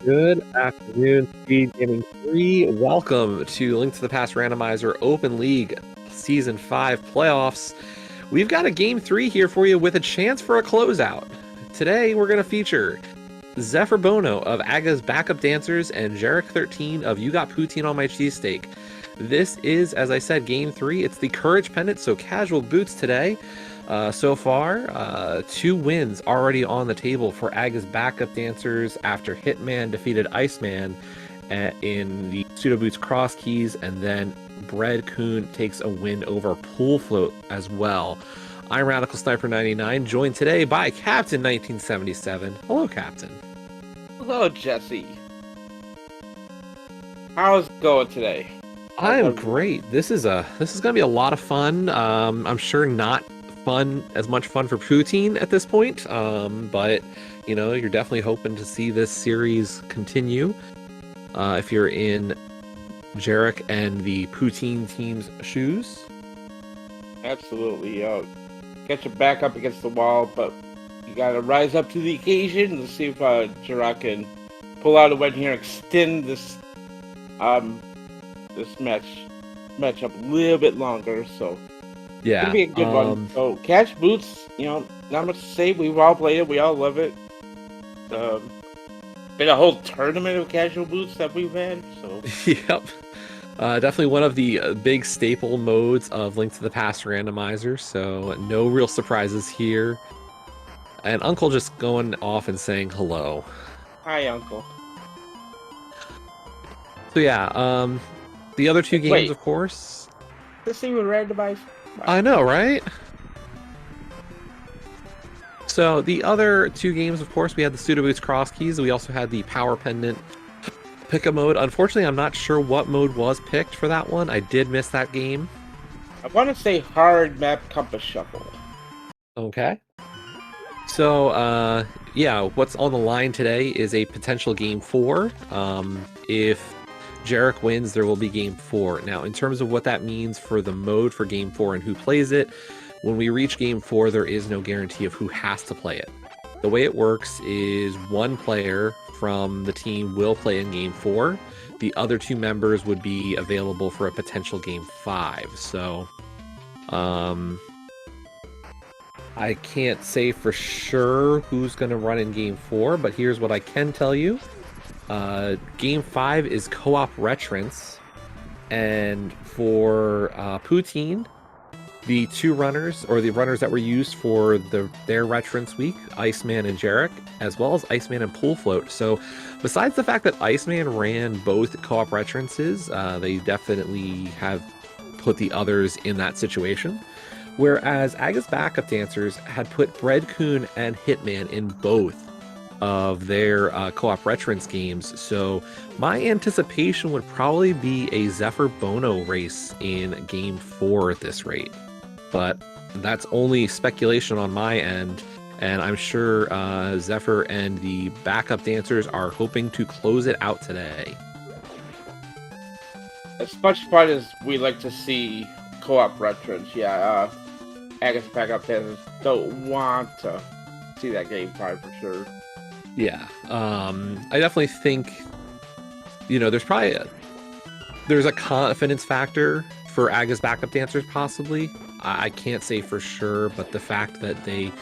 Good afternoon, SpeedGaming 3. Welcome to Link to the Past Randomizer Open League Season 5 playoffs. We've got a Game 3 here for you with a chance for a closeout. Today, we're going to feature Zephyr Bono of Aga's Backup Dancers and Jarek13 of You Got Poutine on My Cheesesteak. This is, as I said, Game 3. It's the Courage Pendant, so casual boots today. So far, 2 wins already on the table for Aga's Backup Dancers after Hitman defeated Iceman in the Pseudo Boots Cross Keys, and then Bread Coon takes a win over Pool Float as well. I'm Radical Sniper 99, joined today by Captain 1977. Hello, Captain. Hello, Jesse. How's it going today? I'm great. This is gonna be a lot of fun. I'm sure not as much fun for Poutine at this point, but you know, you're definitely hoping to see this series continue. If you're in Jarek and the Poutine team's shoes. Absolutely. Get your back up against the wall, but you gotta rise up to the occasion. Let's see if Jarek can pull out a win here, extend this matchup a little bit longer. So yeah, it's gonna be a good one. So Catch Boots, you know, not much to say. We've all played it. We all love it. Been a whole tournament of casual boots that we've had. So yep. Definitely one of the big staple modes of Link to the Past Randomizer, so no real surprises here. And Uncle just going off and saying hello. Hi, Uncle. So yeah, the other 2 games, of course. This thing with randomized. I know, right? So the other 2 games, of course, we had the Pseudo Boots Cross Keys. We also had the Power Pendant pick a mode. Unfortunately, I'm not sure what mode was picked for that one. I did miss that game. I want to say hard map compass shuffle. Okay. So, yeah, what's on the line today is a potential Game 4. If Jarek wins, there will be Game 4. Now, in terms of what that means for the mode for Game 4 and who plays it, when we reach Game 4, there is no guarantee of who has to play it. The way it works is one player from the team will play in Game 4. The other 2 members would be available for a potential Game 5. So, I can't say for sure who's going to run in Game 4, but here's what I can tell you. Game 5 is co-op retrance, and for Poutine, the 2 runners, or the runners that were used for their retrance week, Iceman and Jarek, as well as Iceman and Pool Float. So besides the fact that Iceman ran both co-op retrances, they definitely have put the others in that situation. Whereas Aga's Backup Dancers had put Bread Coon and Hitman in both of their co-op retrance games. So my anticipation would probably be a Zephyr Bono race in Game 4 at this rate. But that's only speculation on my end, and I'm sure Zephyr and the Backup Dancers are hoping to close it out today. As much fun as we like to see co-op retrans, yeah, Aga's Backup Dancers don't want to see that Game 5 for sure. Yeah, I definitely think, you know, there's a confidence factor for Aga's Backup Dancers, possibly. I can't say for sure, but the fact that they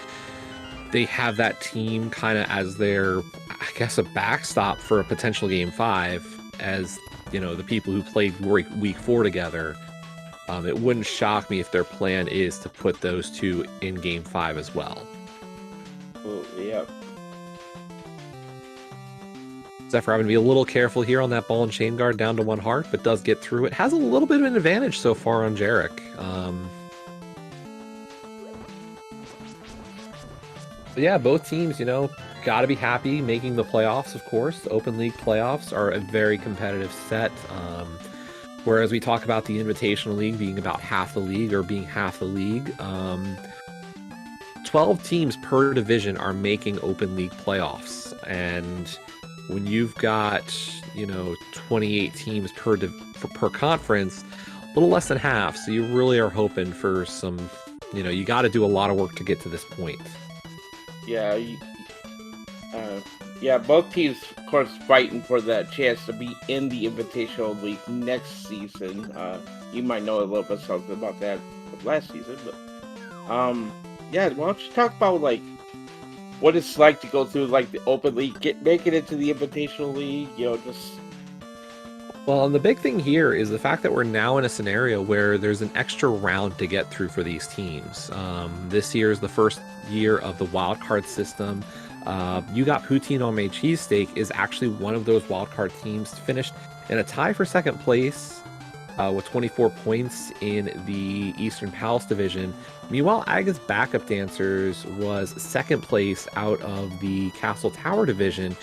have that team kind of as their, I guess, a backstop for a potential Game 5, as, you know, the people who played Week 4 together, it wouldn't shock me if their plan is to put those 2 in Game 5 as well. Yeah. Zephyr having to be a little careful here on that ball and chain guard, down to 1 heart, but does get through it. Has a little bit of an advantage so far on Jarek. But yeah, both teams, you know, got to be happy making the playoffs, of course. The Open League playoffs are a very competitive set. Whereas we talk about the Invitational League being about half the league, or being half the league, 12 teams per division are making Open League playoffs. And when you've got, you know, 28 teams per conference, a little less than half. So you really are hoping for some, you know, you got to do a lot of work to get to this point. Yeah, Yeah, both teams, of course, fighting for that chance to be in the Invitational League next season. You might know a little bit something about that from last season, but yeah. Why don't you talk about like what it's like to go through like the Open League, make it into the Invitational League? You know, just Well, and the big thing here is the fact that we're now in a scenario where there's an extra round to get through for these teams. This year is the first year of the wildcard system. You got Poutine on my Cheesesteak is actually one of those wildcard teams finished in a tie for second place with 24 points in the Eastern Palace division. Meanwhile, Aga's backup dancers was second place out of the Castle Tower division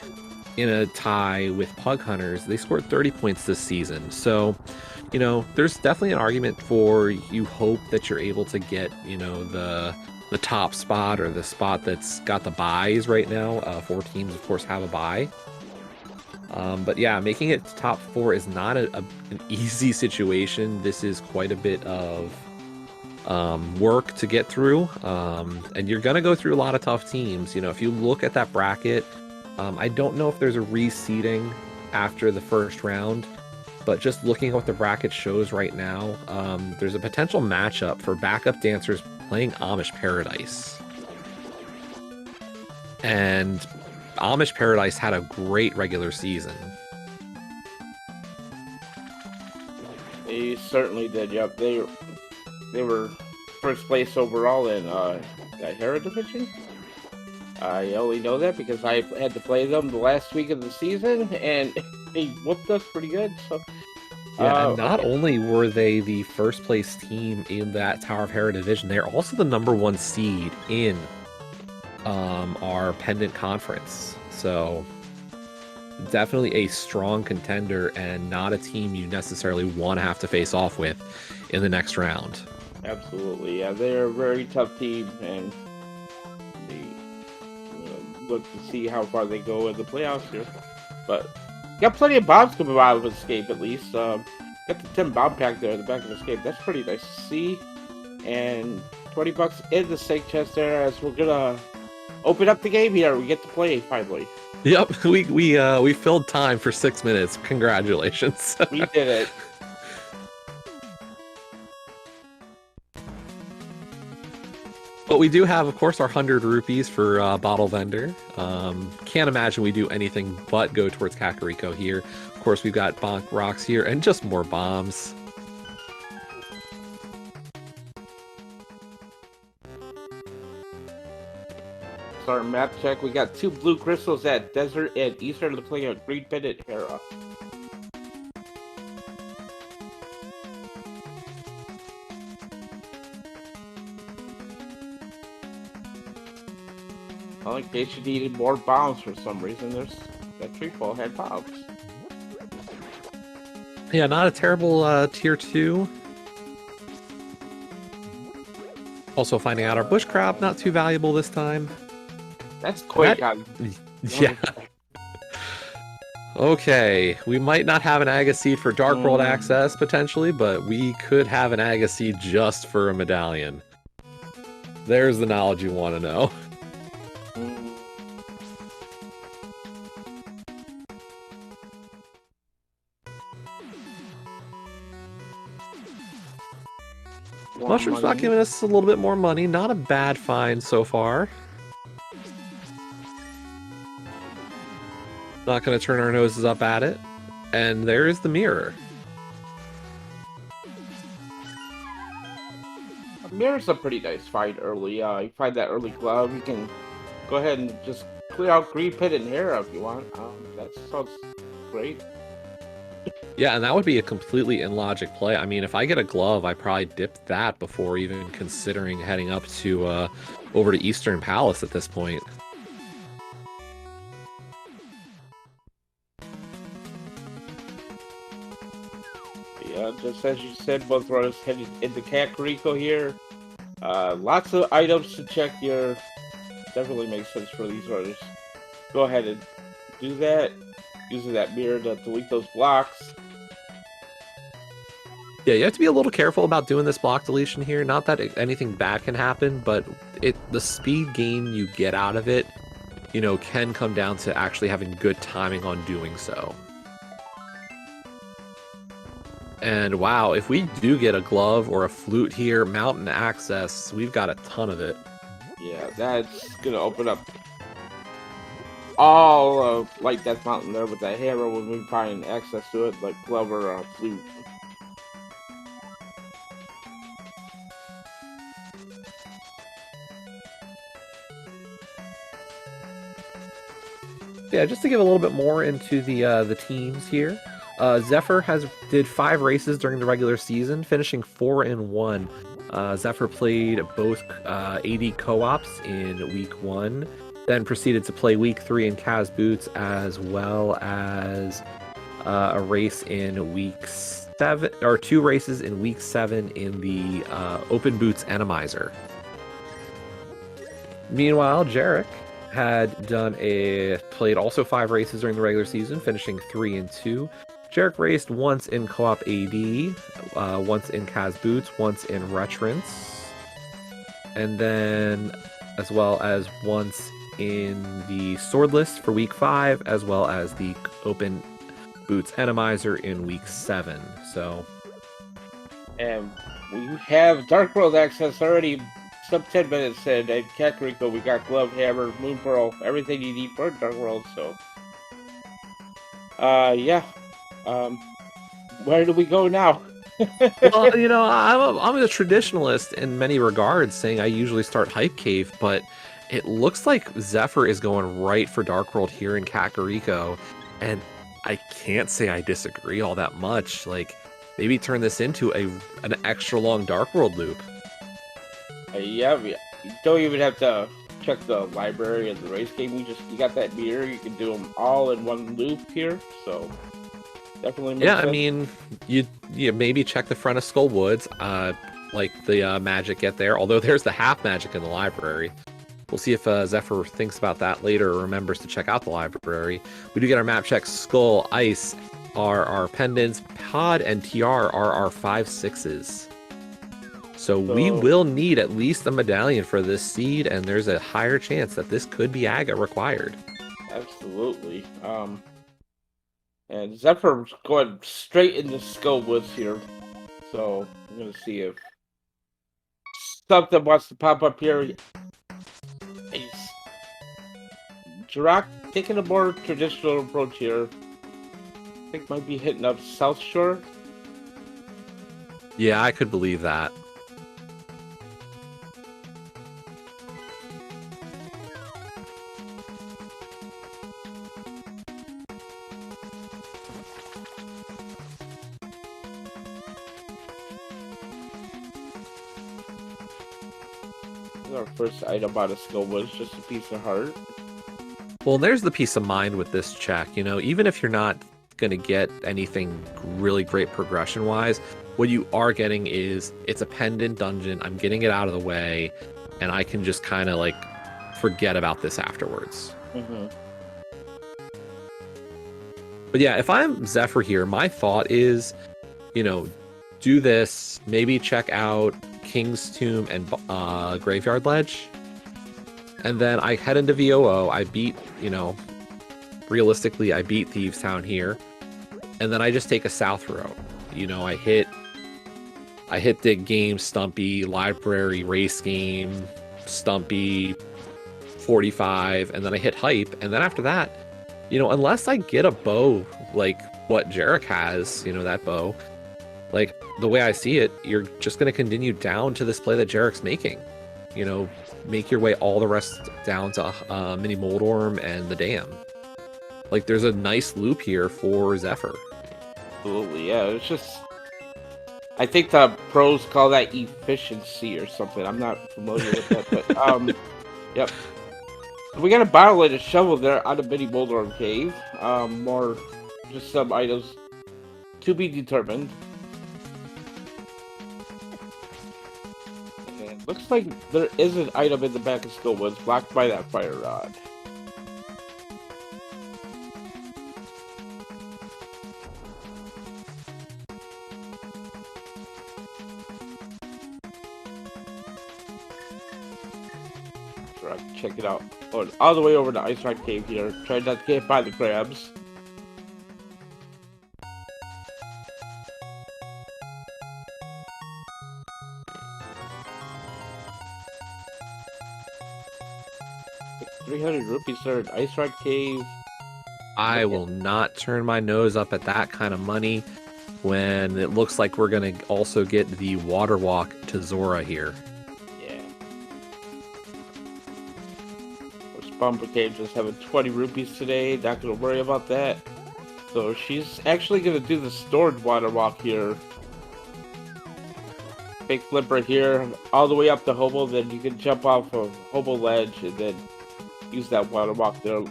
in a tie with Pug Hunters. They scored 30 points this season. So, you know, there's definitely an argument for you hope that you're able to get, you know, the top spot or the spot that's got the buys right now. 4 teams, of course, have a buy. But yeah, making it to top 4 is not an easy situation. This is quite a bit of work to get through. And you're going to go through a lot of tough teams. You know, if you look at that bracket, I don't know if there's a reseeding after the first round, but just looking at what the bracket shows right now, there's a potential matchup for backup dancers playing Amish Paradise. And Amish Paradise had a great regular season. they certainly did. Yep, they were first place overall in the Hera division. I only know that because I had to play them the last week of the season, and they whooped us pretty good. So, Yeah, and not only were they the first place team in that Tower of Hera division, they're also the #1 seed in our pendant conference. So definitely a strong contender and not a team you necessarily want to have to face off with in the next round. absolutely, yeah, they're a very tough team, and they look to see how far they go in the playoffs here. But got plenty of bombs coming out of Escape at least. Got the 10 bomb pack there in the back of Escape. That's pretty nice to see. And 20 bucks in the steak chest there as we're gonna open up the game here. We get to play finally. Yep, we filled time for 6 minutes. Congratulations. We did it. But we do have, of course, our 100 rupees for bottle vendor. Can't imagine we do anything but go towards Kakariko here. Of course, we've got bonk rocks here and just more bombs. So our map check. We got 2 blue crystals at Desert and Eastern to play a green pendant Hera. Well, in case you needed more bombs for some reason, there's that tree fall had bombs. Yeah, not a terrible tier 2. Also finding out our bush crab, not too valuable this time. That's quick. Yeah. Okay, we might not have an Aga seed for Dark World access potentially, but we could have an Aga seed just for a medallion. There's the knowledge you want to know. Mushroom's not giving us a little bit more money. Not a bad find so far. Not going to turn our noses up at it. And there is the mirror. Mirror's a pretty nice find early. You find that early glove, you can go ahead and just clear out green pit and Hera if you want. That sounds great. Yeah, and that would be a completely illogic play. I mean, if I get a glove, I probably dip that before even considering heading up to over to Eastern Palace at this point. Yeah, just as you said, both runners headed into Kakariko here. Lots of items to check here. Definitely makes sense for these runners. Go ahead and do that. Using that mirror to delete those blocks. Yeah, you have to be a little careful about doing this block deletion here. Not that anything bad can happen, but the speed gain you get out of it, you know, can come down to actually having good timing on doing so. And wow, if we do get a glove or a flute here, mountain access, we've got a ton of it. Yeah, that's gonna open up all of like Death Mountain there with that hammer when we find access to it, like glove or flute. Yeah, just to give a little bit more into the teams here. Zephyr did 5 races during the regular season, finishing 4-1. Zephyr played both AD co-ops in week 1, then proceeded to play week 3 in Kaz Boots, as well as a race in week 7, or 2 races in week 7 in the Open Boots Randomizer. Meanwhile, Jarek had played also 5 races during the regular season, finishing 3-2. Jarek raced once in co-op AD, once in Kaz Boots, once in Retrance, and then as well as once in the Swordless for week 5, as well as the Open Boots Randomizer in week 7. So, and we have Dark World access already. Sub 10 minutes in, and Kakariko, we got Glove, Hammer, Moon Pearl, everything you need for Dark World, so. Yeah. Where do we go now? well, you know, I'm a traditionalist in many regards, saying I usually start Hype Cave, but it looks like Zephyr is going right for Dark World here in Kakariko, and I can't say I disagree all that much. Like, maybe turn this into an extra long Dark World loop. Yeah, you don't even have to check the library of the race game. You got that meter. You can do them all in one loop here. So definitely makes sense. I mean, you maybe check the front of Skull Woods, like the magic get there. Although there's the half magic in the library. We'll see if Zephyr thinks about that later or remembers to check out the library. We do get our map checks. Skull, Ice are our pendants. Pod and TR are our 5/6s. So we will need at least a medallion for this seed, and there's a higher chance that this could be Aga required. Absolutely. And Zephyr's going straight into Skull Woods here. So I'm gonna see if something wants to pop up here. Jirak taking a more traditional approach here. I think might be hitting up South Shore. Yeah, I could believe that. Our first item out of Skull was just a piece of heart. Well, there's the peace of mind with this check. You know, even if you're not going to get anything really great progression-wise, what you are getting is it's a pendant dungeon. I'm getting it out of the way, and I can just kind of like forget about this afterwards. Mm-hmm. But yeah, if I'm Zephyr here, my thought is, you know, do this, maybe check out King's Tomb and Graveyard Ledge, and then I head into VOO. I beat, you know, realistically, I beat Thieves Town here, and then I just take a south road. You know, I hit Dig Game, Stumpy, Library, Race Game, Stumpy, 45, and then I hit Hype, and then after that, you know, unless I get a bow like what Jarek has, you know, that bow, like the way I see it, you're just going to continue down to this play that Jarek's making. You know, make your way all the rest down to Mini Moldorm and the Dam. Like, there's a nice loop here for Zephyr. Absolutely, yeah. It's just, I think the pros call that efficiency or something. I'm not familiar with that, but yep. We got a bottle and a shovel there out of Mini Moldorm Cave. More, just some items to be determined. And looks like there is an item in the back of Skull Woods blocked by that fire rod. Check it out. Going all the way over to Ice Rock Cave here. Try not to get hit by the crabs. Like 300 rupees for an Ice Rock Cave. I will not turn my nose up at that kind of money when it looks like we're going to also get the water walk to Zora here. Yeah. Those bumper caves just having 20 rupees today. Not going to worry about that. So she's actually going to do the stored water walk here. Big flip right here, all the way up to Hobo. Then you can jump off of Hobo Ledge and then use that water walk there.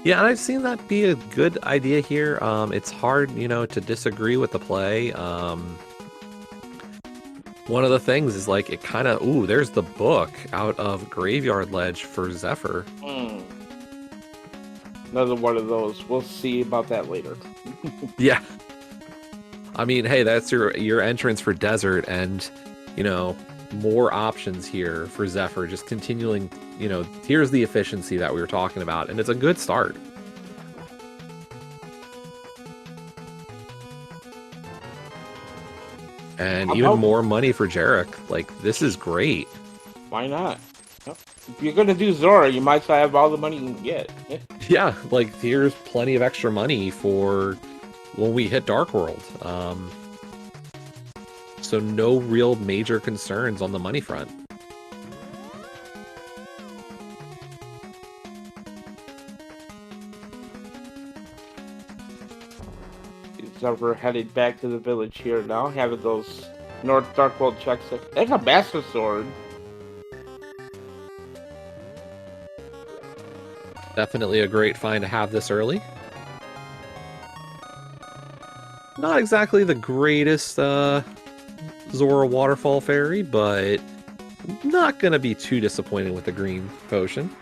Yeah, and I've seen that be a good idea here. It's hard, to disagree with the play. One of the things is like it kind of, ooh, there's the book out of Graveyard Ledge for Zephyr. Another one of those. We'll see about that later. Yeah. I mean, hey, that's your entrance for Desert, and, more options here for Zephyr. Just continuing, here's the efficiency that we were talking about, and it's a good start. And even more money for Jarek. Like, this is great. Why not? If you're gonna do Zora, you might as well have all the money you can get. Yeah, like, here's plenty of extra money for when we hit Dark World. So no real major concerns on the money front. Zephyr headed back to the village here now, having those North Dark World checks. There's a Master Sword. Definitely a great find to have this early. Not exactly the greatest Zora Waterfall Fairy, but not going to be too disappointed with the green potion.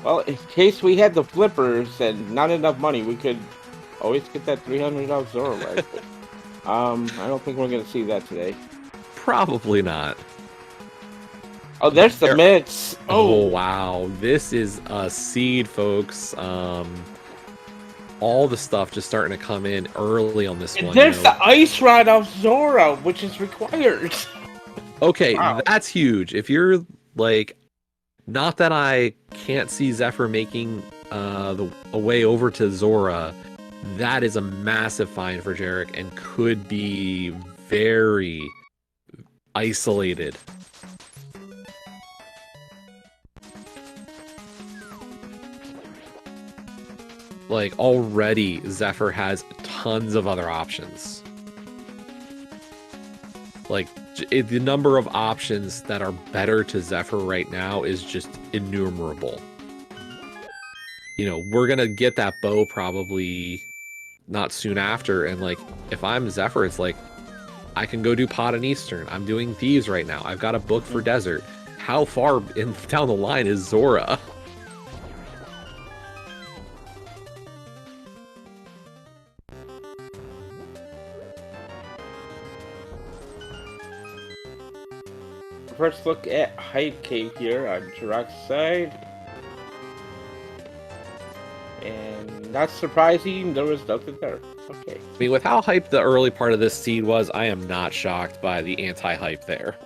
Well, in case we had the flippers and not enough money, we could always get that $300 Zora leg. I don't think we're going to see that today. Probably not. Oh, there's the mitts. Oh, wow. This is a seed, folks. All the stuff just starting to come in early on this one. There's the ice rod of Zora, which is required. Okay, wow. That's huge. If you're like, not that I can't see Zephyr making a way over to Zora, that is a massive find for Jarek and could be very isolated. Like, already Zephyr has tons of other options. Like, the number of options that are better to Zephyr right now is just innumerable. We're gonna get that bow probably not soon after, and like, if I'm Zephyr, it's like, I can go do Pot and Eastern. I'm doing Thieves right now. I've got a book for Desert. How far down the line is Zora? First look at Hype Cave here on Jirak's side. And not surprising, there was nothing there. Okay. I mean, with how hyped the early part of this seed was, I am not shocked by the anti-hype there.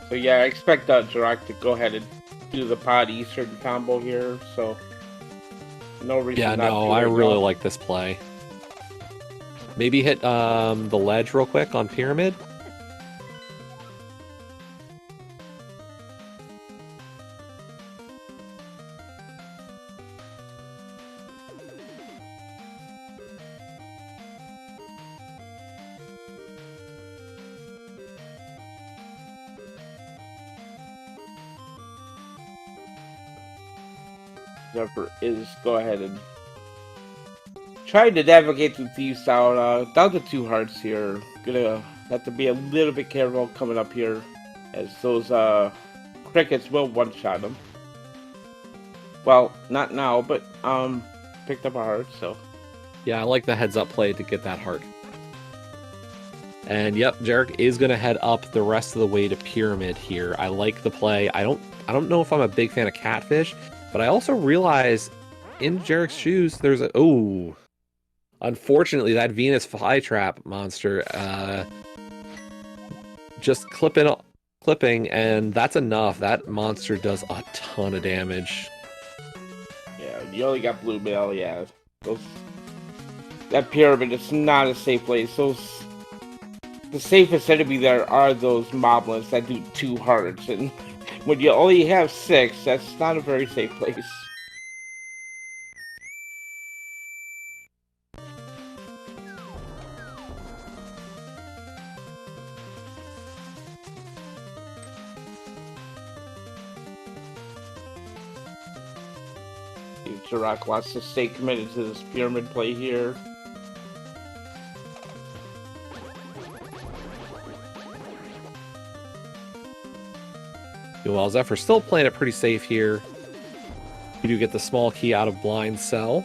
So yeah, I expect Jirak to go ahead and do the Pod Eastern combo here, so no reason not to. Yeah, no, I really like this play. Maybe hit the ledge real quick on Pyramid. Zephyr is go ahead and trying to navigate the Thieves out. Down to 2 hearts here. Gonna have to be a little bit careful coming up here, as those crickets will one-shot him. Well, not now, but picked up a heart, so. Yeah, I like the heads up play to get that heart. And yep, Jarek is gonna head up the rest of the way to Pyramid here. I like the play. I don't know if I'm a big fan of Catfish, but I also realize in Jarek's shoes there's a unfortunately that Venus flytrap monster just clipping, and that's enough. That monster does a ton of damage. Yeah, you only got Bluebell, yeah. That Pyramid is not a safe place. The safest enemy there are those moblins that do 2 hearts, and when you only have 6, that's not a very safe place. Jirok wants to stay committed to this Pyramid play here. Well, Zephyr's still playing it pretty safe here. You do get the small key out of Blind Cell.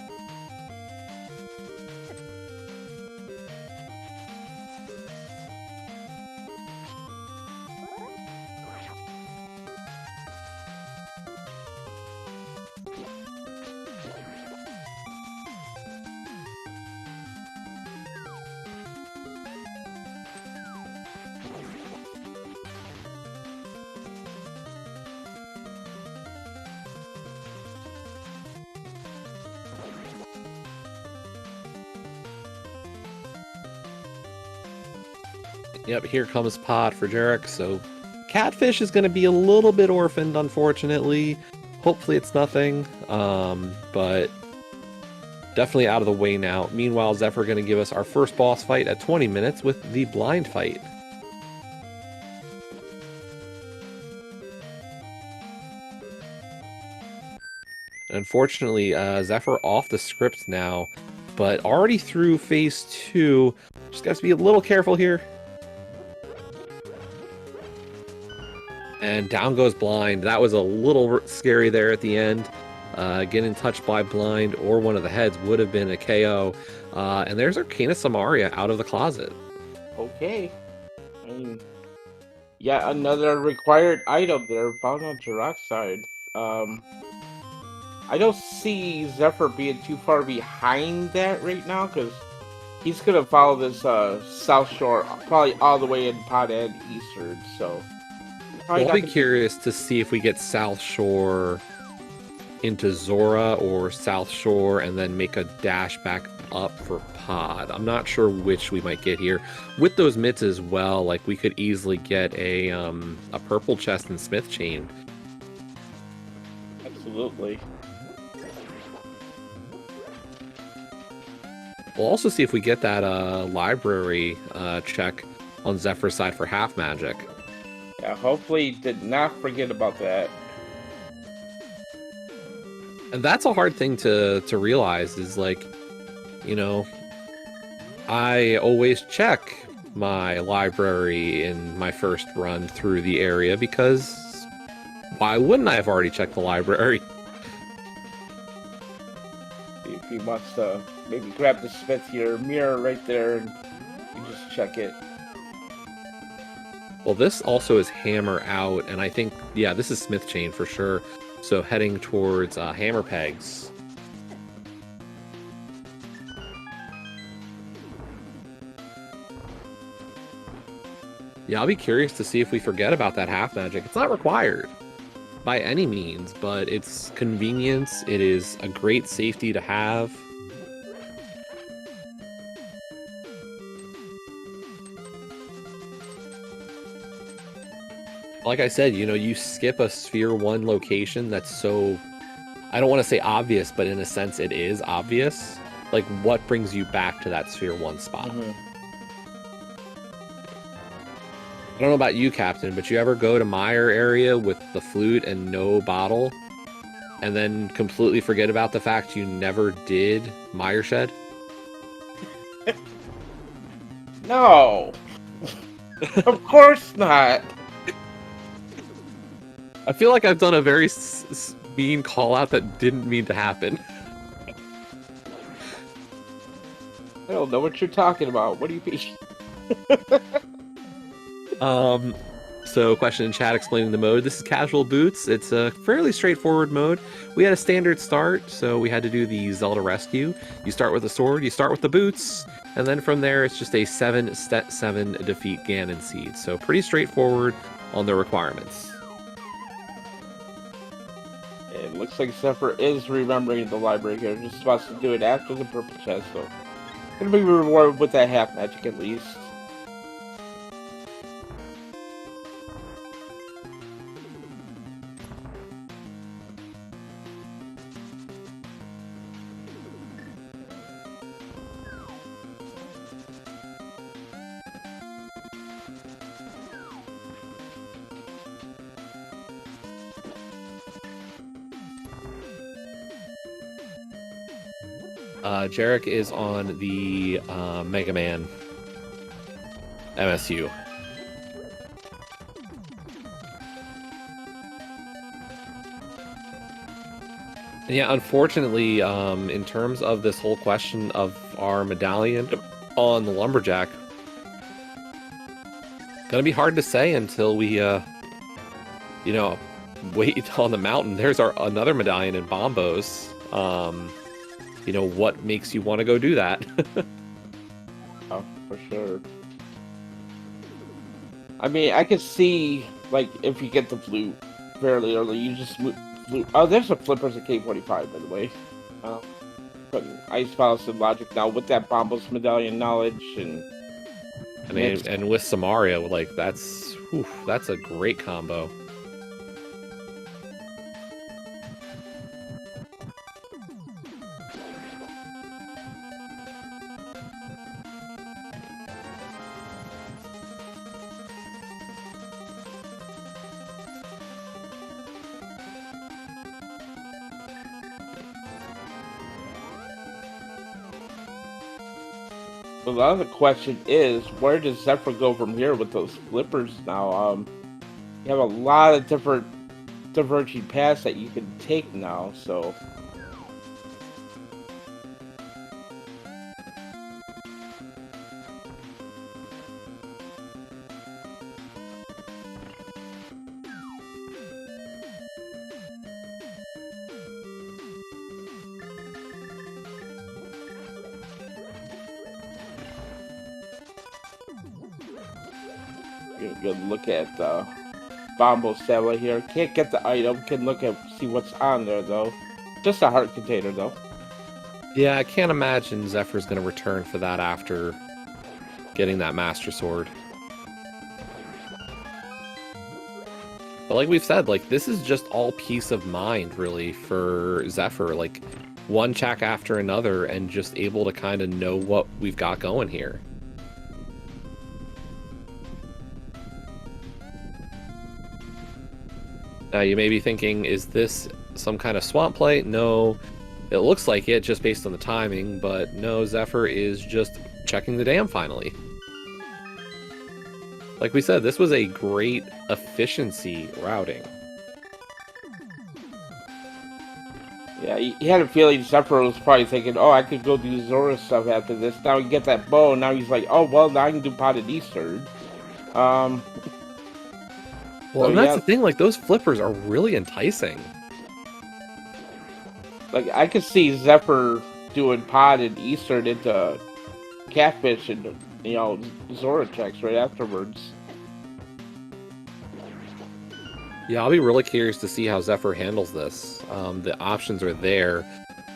Yep, here comes Pod for Jarek, so Catfish is going to be a little bit orphaned, unfortunately. Hopefully it's nothing, but definitely out of the way now. Meanwhile, Zephyr going to give us our first boss fight at 20 minutes with the blind fight. Unfortunately, Zephyr off the script now, but already through phase 2. Just got to be a little careful here. And down goes Blind. That was a little scary there at the end. Getting touched by Blind or one of the heads would have been a KO. And there's Arcana Samaria out of the closet. Okay. I mean, yet another required item there found on Jirok's side. I don't see Zephyr being too far behind that right now, because he's going to follow this South Shore probably all the way in Pod and Eastern, so... I'll be curious to see if we get South Shore into Zora or South Shore and then make a dash back up for Pod. I'm not sure which we might get here. With those mitts as well, like we could easily get a purple chest and Smith chain. Absolutely. We'll also see if we get that library check on Zephyr's side for half magic. Yeah, hopefully did not forget about that. And that's a hard thing to realize is like, you know, I always check my library in my first run through the area because why wouldn't I have already checked the library? If he wants to maybe grab the Smith here, mirror right there, and you just check it. Well, this also is Hammer out, and I think, yeah, this is Smith chain for sure. So heading towards Hammer pegs. Yeah, I'll be curious to see if we forget about that half magic. It's not required by any means, but it's convenience. It is a great safety to have. Like I said, you know, you skip a Sphere 1 location that's so... I don't want to say obvious, but in a sense it is obvious. Like, what brings you back to that Sphere 1 spot? Mm-hmm. I don't know about you, Captain, but you ever go to Meyer area with the flute and no bottle, and then completely forget about the fact you never did Meyer Shed? No! Of course not! I feel like I've done a very mean call out that didn't mean to happen. I don't know what you're talking about. What do you mean? So question in chat explaining the mode. This is casual boots. It's a fairly straightforward mode. We had a standard start, so we had to do the Zelda rescue. You start with a sword, you start with the boots, and then from there it's just a 7 defeat Ganon seed. So pretty straightforward on the requirements. It looks like Zephyr is remembering the library here. Just supposed to do it after the purple chest, so gonna be rewarded with that half magic at least. Jarek is on the Mega Man MSU. Yeah, unfortunately, in terms of this whole question of our medallion on the Lumberjack, gonna be hard to say until we, wait on the mountain. There's another medallion in Bombos. What makes you want to go do that? Oh, for sure. I mean, I could see, like, if you get the flute fairly early, you just move. Oh, there's a flippers at K45, by the way. Putting Ice Palace and Logic now with that Bombos medallion knowledge and with Samaria, like that's a great combo. a lot of the question is, where does Zephyr go from here with those flippers now? You have a lot of different diverging paths that you can take now, so... Good look at Bombo Stella here. Can't get the item. Can look at see what's on there though. Just a heart container though. Yeah, I can't imagine Zephyr's going to return for that after getting that Master Sword. But like we've said, like this is just all peace of mind really for Zephyr. Like one check after another and just able to kind of know what we've got going here. Now you may be thinking, is this some kind of swamp play? No, it looks like it just based on the timing, but no, Zephyr is just checking the dam finally. Like we said, this was a great efficiency routing. Yeah, he had a feeling Zephyr was probably thinking, oh, I could go do Zora stuff after this. Now he get that bow, and now he's like, oh, well, now I can do Potted Eastern. Well, and that's the thing, like, those flippers are really enticing. Like, I could see Zephyr doing Potted Eastern into Catfish and, Zora checks right afterwards. Yeah, I'll be really curious to see how Zephyr handles this. The options are there.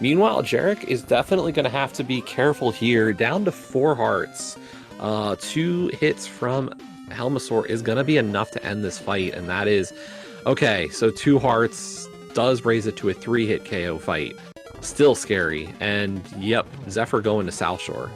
Meanwhile, Jarek is definitely going to have to be careful here. Down to 4 hearts. 2 hits from Helmasaur is going to be enough to end this fight, and that is... Okay, so 2 hearts does raise it to a 3-hit KO fight. Still scary, and yep, Zephyr going to South Shore.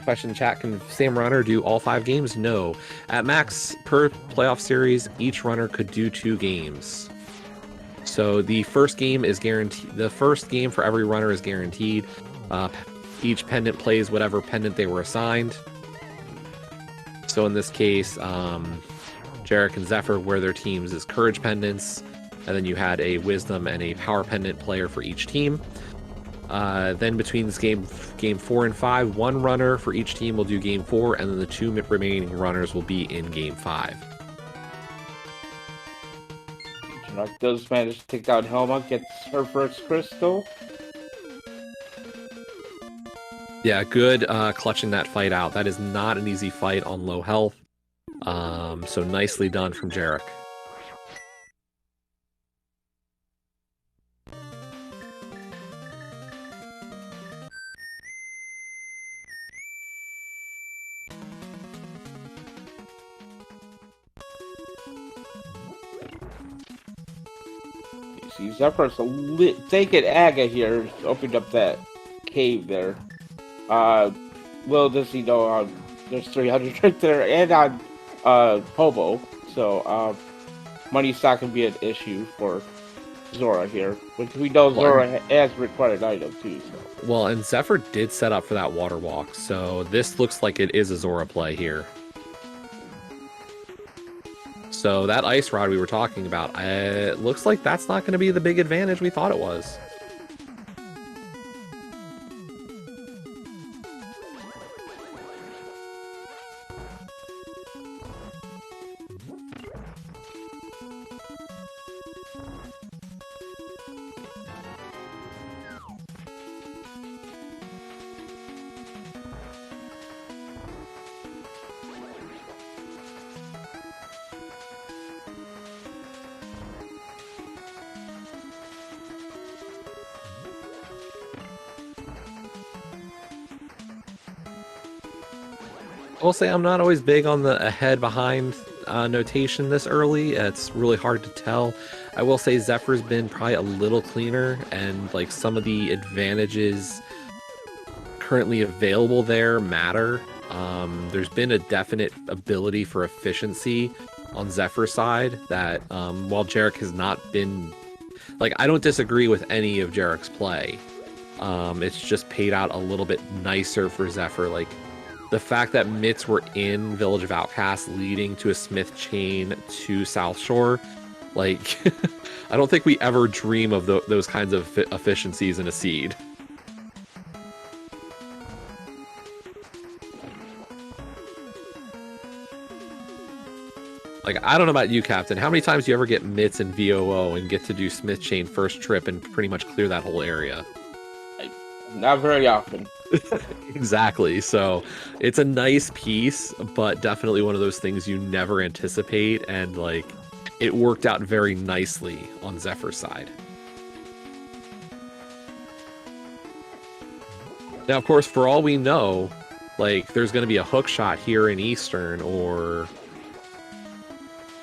Question in chat, can Sam Runner do all 5 games? No. At max per playoff series, each runner could do 2 games. So the first game is guaranteed. The first game for every runner is guaranteed. Each pendant plays whatever pendant they were assigned. So in this case, Jarek and Zephyr wear their teams as Courage pendants, and then you had a Wisdom and a Power pendant player for each team. Then between this game 4 and 5, one runner for each team will do game 4, and then the 2 remaining runners will be in game 5. Does manage to take down Helma, gets her first crystal. Yeah, good clutching that fight out. That is not an easy fight on low health. So nicely done from Jarek. See, Zephyr's thinking Aga here opened up that cave there. Little does he know, there's 300 right there, and on Hobo, so money's not gonna be an issue for Zora here, which we know Zora has required item too. So. Well, and Zephyr did set up for that water walk, so this looks like it is a Zora play here. So that ice rod we were talking about, it looks like that's not going to be the big advantage we thought it was. I will say I'm not always big on the ahead-behind notation this early. It's really hard to tell. I will say Zephyr's been probably a little cleaner, and like some of the advantages currently available there matter. There's been a definite ability for efficiency on Zephyr's side that while Jarek has not been... Like, I don't disagree with any of Jarek's play. It's just paid out a little bit nicer for Zephyr. Like, the fact that mitts were in Village of Outcasts leading to a Smith chain to South Shore, like, I don't think we ever dream of those kinds of efficiencies in a seed. Like, I don't know about you, Captain. How many times do you ever get mitts in VOO and get to do Smith chain first trip and pretty much clear that whole area? Not very often. Exactly. So it's a nice piece, but definitely one of those things you never anticipate, and like it worked out very nicely on Zephyr's side. Now, of course, for all we know, like there's going to be a hook shot here in Eastern or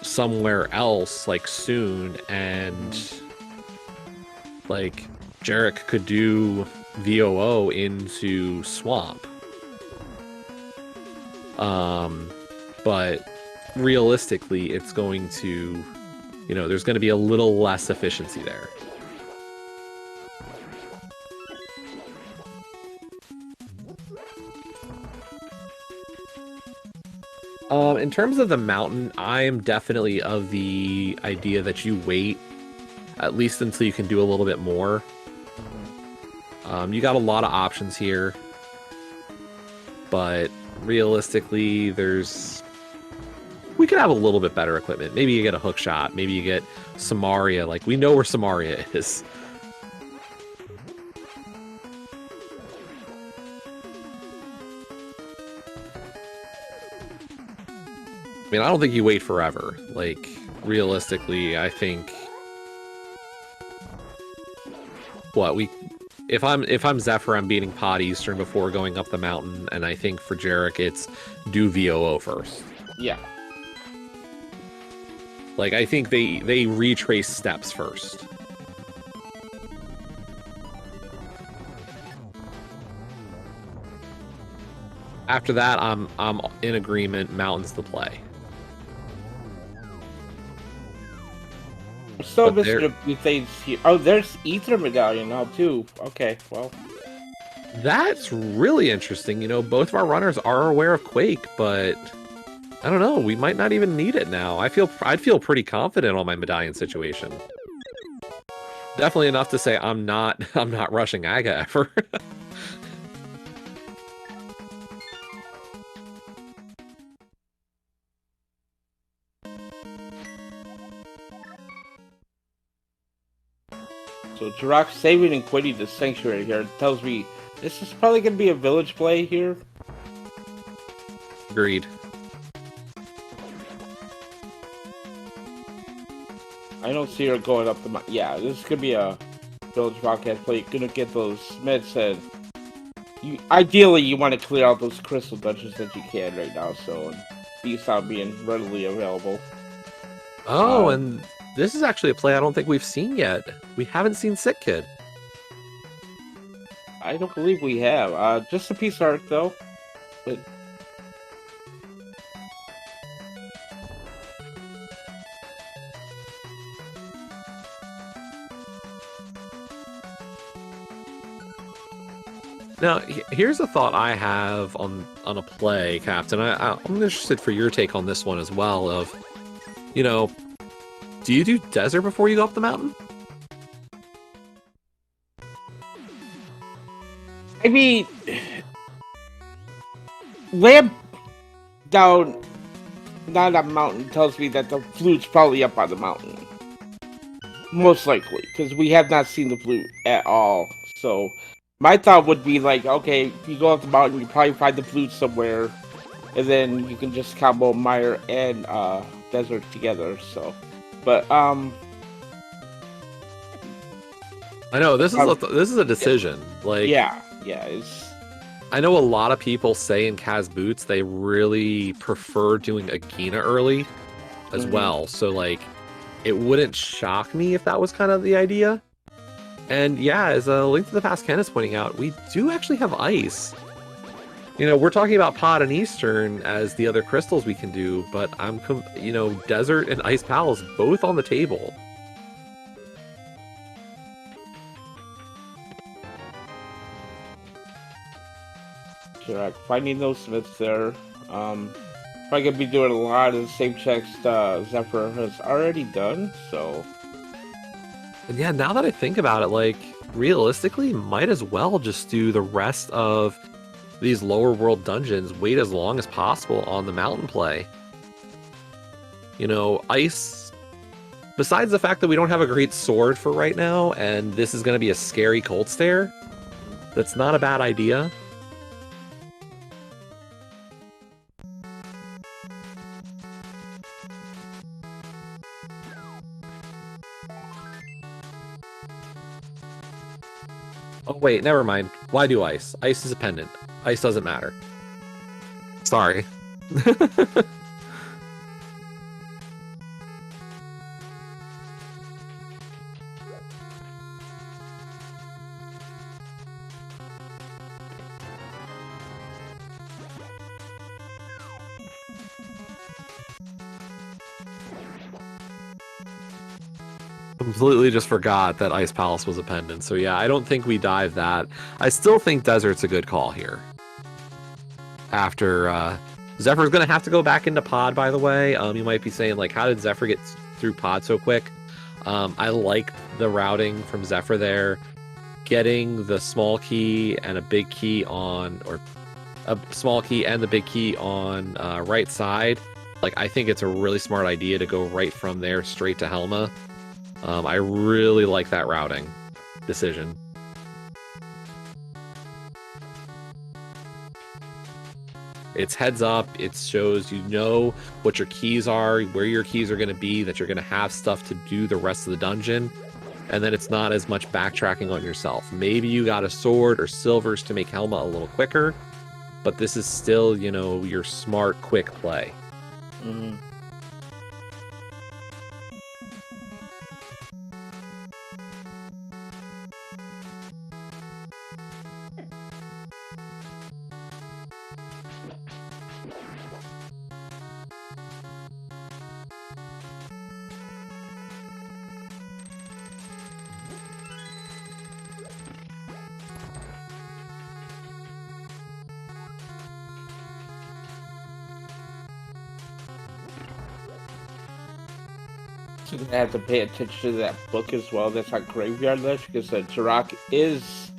somewhere else like soon, and like Jarek could do VOO into Swamp. But realistically, it's going to, you know, there's going to be a little less efficiency there. In terms of the mountain, I am definitely of the idea that you wait at least until you can do a little bit more. You got a lot of options here, but realistically, we could have a little bit better equipment. Maybe you get a hook shot. Maybe you get Samaria. Like, we know where Samaria is. I mean, I don't think you wait forever. Like, realistically, I think... If I'm Zephyr, I'm beating Pod Eastern before going up the mountain, and I think for Jarek, it's do VOO first. Yeah. Like, I think they retrace steps first. After that, I'm in agreement. Mountain's the play. So Mr. Things here. Oh, there's Ether Medallion now too. Okay, well. That's really interesting. You know, both of our runners are aware of Quake, but I don't know. We might not even need it now. I'd feel pretty confident on my medallion situation. Definitely enough to say I'm not rushing Aga ever. So Jirok saving and quitting the sanctuary here tells me this is probably going to be a village play here. Agreed. I don't see her going up the mountain. Yeah, this is going to be a village broadcast play. You're going to get those Smiths, and ideally you want to clear out those crystal dungeons that you can right now, so these not being readily available. Oh, and this is actually a play I don't think we've seen yet. We haven't seen Sick Kid. I don't believe we have. Just a piece of art, though. But Now, here's a thought I have on a play, Captain. I'm interested for your take on this one as well. Of, you know, do you do desert before you go up the mountain? I mean, lamp down, not a mountain, tells me that the flute's probably up on the mountain. Most likely, because we have not seen the flute at all. So, my thought would be like, okay, if you go up the mountain, you probably find the flute somewhere, and then you can just combo Mire and Desert together. So, but I know this is a decision. Like, yeah, it's. I know a lot of people say in Kaz Boots they really prefer doing Agina early as well. So like, it wouldn't shock me if that was kind of the idea. And yeah, as a Link to the Past Ken is pointing out, we do actually have ice. You know, we're talking about Pod and Eastern as the other crystals we can do, but Desert and Ice Palace both on the table. Sure, finding those Smiths there. Probably gonna be doing a lot of the same checks Zephyr has already done, so. And yeah, now that I think about it, like, realistically, might as well just do the rest of these lower world dungeons, wait as long as possible on the mountain play. You know, ice, besides the fact that we don't have a great sword for right now, and this is going to be a scary cold stare, that's not a bad idea. Oh, wait, never mind. Why do ice? Ice is a pendant. Ice doesn't matter. Sorry. Completely just forgot that Ice Palace was a pendant. So yeah, I don't think we dive that. I still think Desert's a good call here. After Zephyr's going to have to go back into Pod, by the way. You might be saying, like, how did Zephyr get through Pod so quick? I like the routing from Zephyr there. Getting the small key and a big key on, or a small key and the big key on right side. Like, I think it's a really smart idea to go right from there straight to Helma. I really like that routing decision. It's heads up, it shows you know what your keys are, where your keys are going to be, that you're going to have stuff to do the rest of the dungeon, and then it's not as much backtracking on yourself. Maybe you got a sword or silvers to make Helma a little quicker, but this is still, you know, your smart, quick play. Mm-hmm. also gonna have to pay attention to that book as well. That's on Graveyard Ledge because Jirok is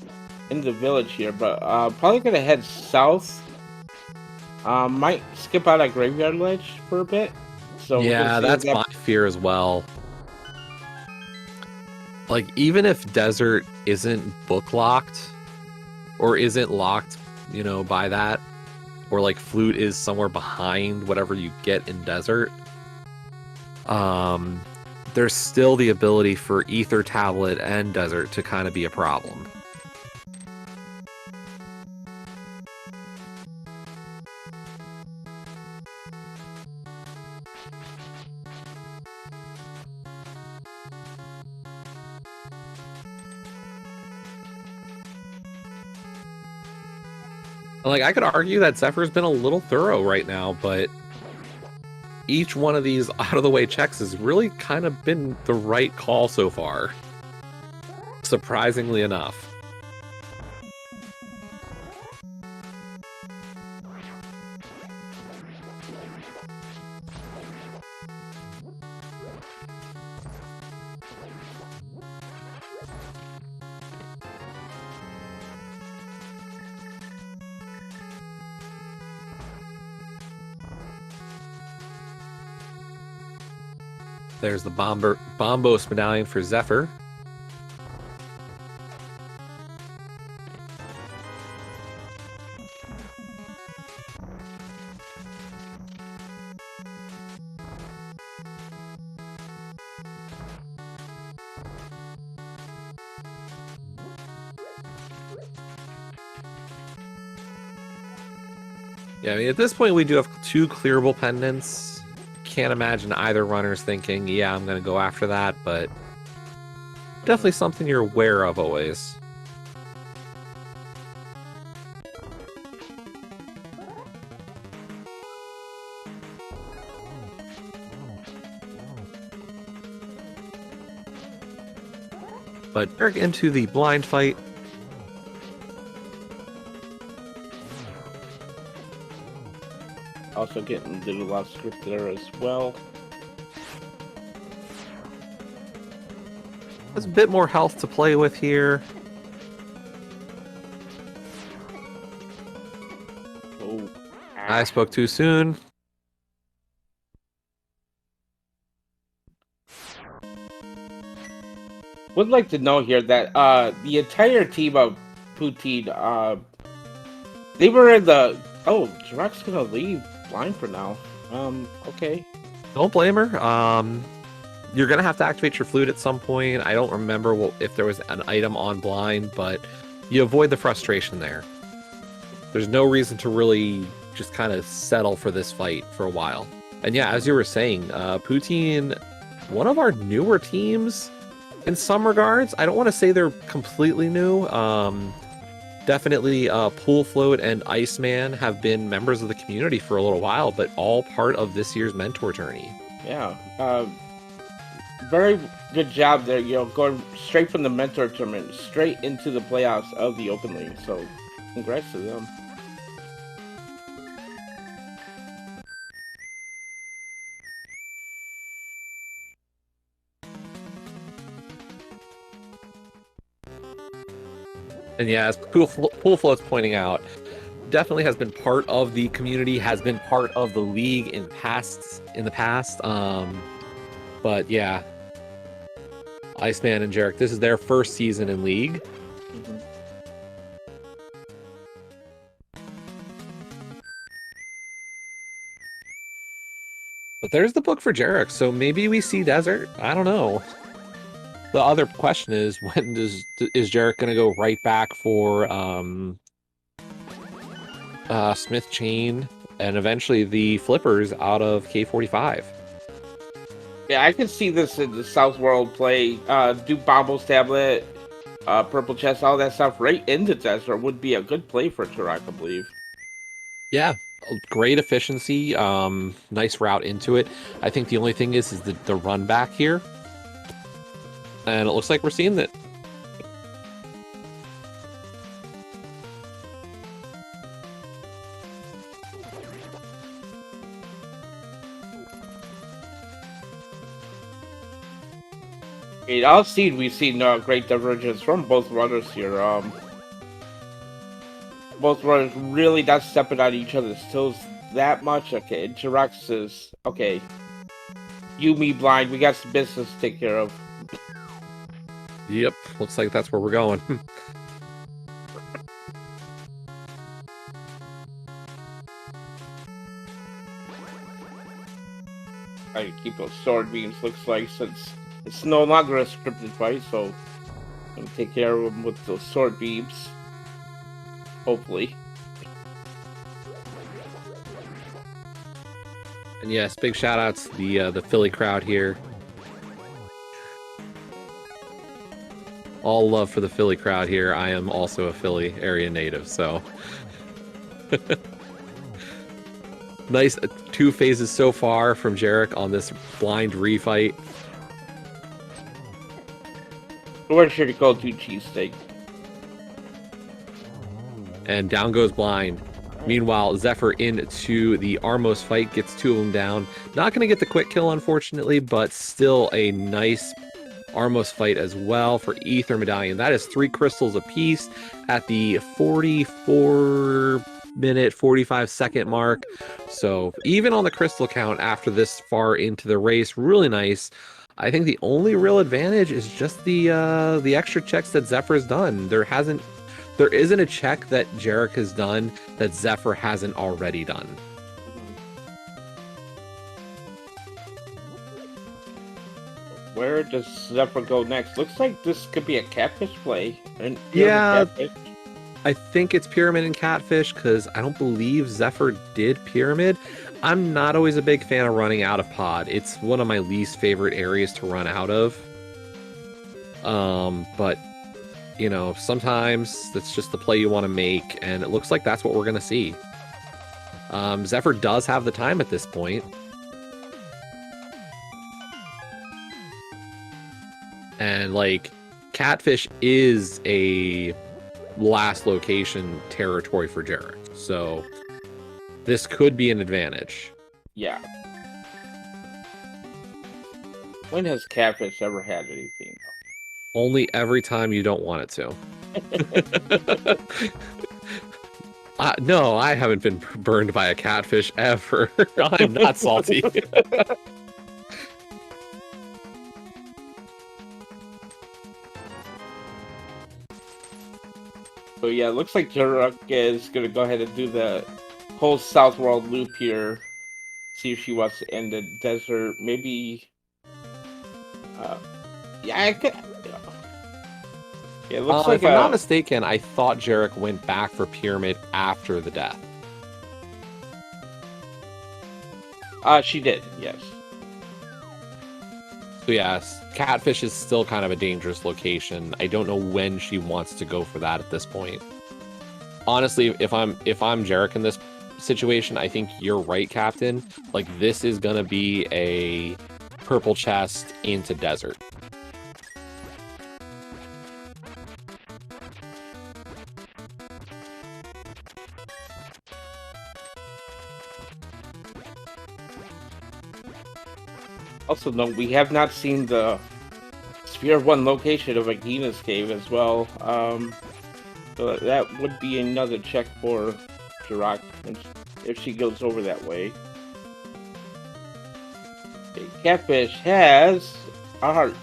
in the village here, but probably gonna head south. Might skip out at Graveyard Ledge for a bit. So we're gonna Yeah, see what that's that. my fear as well. Like, even if Desert isn't book locked or isn't locked, by that, or like Flute is somewhere behind whatever you get in Desert, there's still the ability for Ether Tablet and Desert to kind of be a problem. Like, I could argue that Zephyr's been a little thorough right now, but each one of these out-of-the-way checks has really kind of been the right call so far. Surprisingly enough. There's the Bombos medallion for Zephyr. Yeah, I mean, at this point, we do have 2 clearable pendants. Can't imagine either runner's thinking, yeah, I'm going to go after that, but definitely something you're aware of always. But Eric into the blind fight. Also getting a little off script there as well. There's a bit more health to play with here. Oh, I spoke too soon. would like to know here that the entire team of Poutine, they were in the. Oh, Jirok's gonna leave blind for now. Okay. Don't blame her. You're gonna have to activate your flute at some point. I don't remember if there was an item on blind, but you avoid the frustration there. There's no reason to really just kind of settle for this fight for a while. And yeah, as you were saying, Poutine, one of our newer teams in some regards. I don't want to say they're completely new. Definitely Pool Float and Iceman have been members of the community for a little while, but all part of this year's mentor tourney. Yeah. Very good job there. Going straight from the mentor tournament straight into the playoffs of the Open League. So, congrats to them. And yeah, as Pool Float's pointing out, definitely has been part of the community, has been part of the league in the past. But yeah, Iceman and Jarek, this is their first season in league. Mm-hmm. But there's the book for Jarek, so maybe we see Desert. I don't know. The other question is, when is Jarek going to go right back for Smith Chain and eventually the flippers out of K45? Yeah, I can see this in the South World play. Do Bombo's tablet, Purple Chest, all that stuff right into Desert would be a good play for Turok, I believe. Yeah, great efficiency. Nice route into it. I think the only thing is the run back here. And it looks like we're seeing that. In all seed, we've seen great divergence from both runners here. Both runners really not stepping on each other's toes that much. Okay, Jirax is okay. You, me, blind. We got some business to take care of. Yep, looks like that's where we're going. I keep those sword beams. Looks like since it's no longer a scripted fight, so I'm gonna take care of them with those sword beams. Hopefully. And yes, big shout outs to the Philly crowd here. All love for the Philly crowd here. I am also a Philly area native, so nice 2 phases so far from Jarek on this blind refight. Where should it go to Cheesesteak? And down goes blind. Meanwhile, Zephyr into the Armos fight, gets 2 of them down. Not going to get the quick kill, unfortunately, but still a nice Armos fight as well for Ether Medallion. That is 3 crystals apiece at the 44-minute, 45-second mark. So even on the crystal count after this far into the race, really nice. I think the only real advantage is just the extra checks that Zephyr's done. There isn't a check that Jarek has done that Zephyr hasn't already done. Where does Zephyr go next? Looks like this could be a catfish play. And Yeah, I think it's Pyramid and Catfish because I don't believe Zephyr did Pyramid. I'm not always a big fan of running out of pod. It's one of my least favorite areas to run out of. But you know, sometimes that's just the play you want to make, and it looks like that's what we're going to see. Zephyr does have the time at this point. And, like, Catfish is a last location territory for Jarek, so this could be an advantage. Yeah. When has Catfish ever had anything? Only every time you don't want it to. No, I haven't been burned by a catfish ever. I'm not salty. So yeah, it looks like Juruk is going to go ahead and do the whole South World loop here. See if she wants to end the desert. Maybe... yeah, I could... Yeah, it looks like if I'm not mistaken, I thought Jarek went back for Pyramid after the death. She did, yes. So yes, Catfish is still kind of a dangerous location. I don't know when she wants to go for that at this point. Honestly, if I'm Jarek in this situation, I think you're right, Captain. Like, this is gonna be a purple chest into desert. Also, no, we have not seen the Sphere 1 location of Agina's cave as well. So that would be another check for Jurok if she goes over that way. Okay, Catfish has a heart.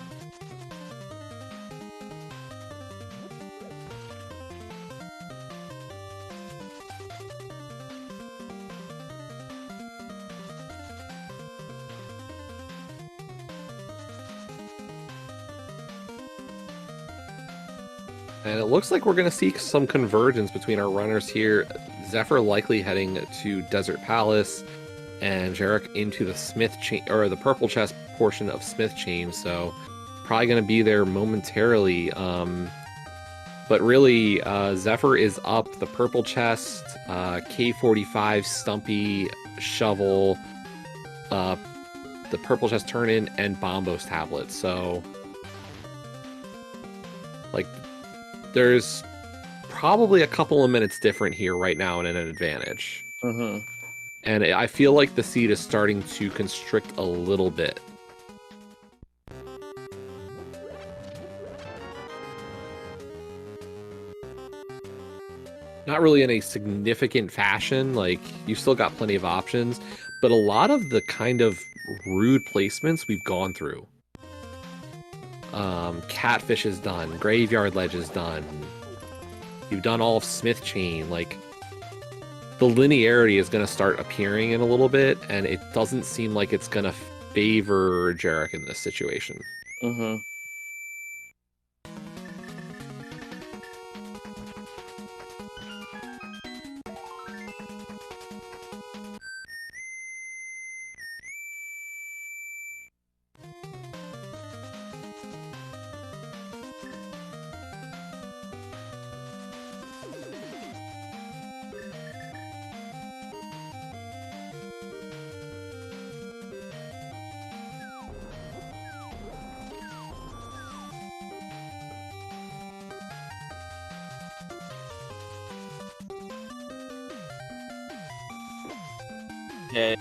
And it looks like we're going to see some convergence between our runners here. Zephyr likely heading to Desert Palace, and Jarek into the Smith chain, or the purple chest portion of Smith chain. So probably going to be there momentarily. But really, Zephyr is up the purple chest, K45, Stumpy, Shovel, the purple chest turn in, and Bombos tablet. So, like, there's probably a couple of minutes different here right now and an advantage. Mm-hmm. And I feel like the seed is starting to constrict a little bit. Not really in a significant fashion. Like, you've still got plenty of options, but a lot of the kind of rude placements we've gone through. Catfish is done. Graveyard Ledge is done. You've done all of Smith Chain. Like, the linearity is going to start appearing in a little bit, and it doesn't seem like it's going to favor Jarek in this situation. Mm-hmm. And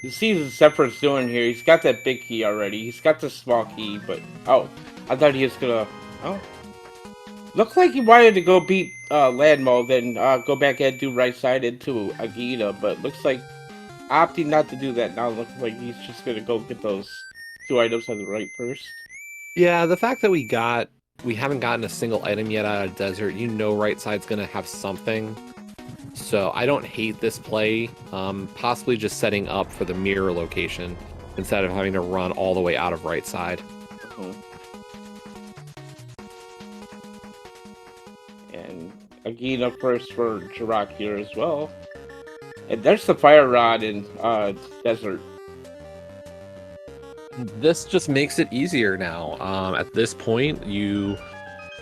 you see what Zephyr's doing here. He's got that big key already. He's got the small key, but oh, I thought he was gonna. Oh, looked like he wanted to go beat Landmo, then go back and do right side into Agita, but looks like opting not to do that now. Looks like he's just gonna go get those 2 items on the right first. Yeah, the fact that we haven't gotten a single item yet out of Desert, you know right side's going to have something. So I don't hate this play, possibly just setting up for the mirror location instead of having to run all the way out of right side. And Agita first for Jirok here as well. And there's the Fire Rod in Desert. This just makes it easier now. At this point, you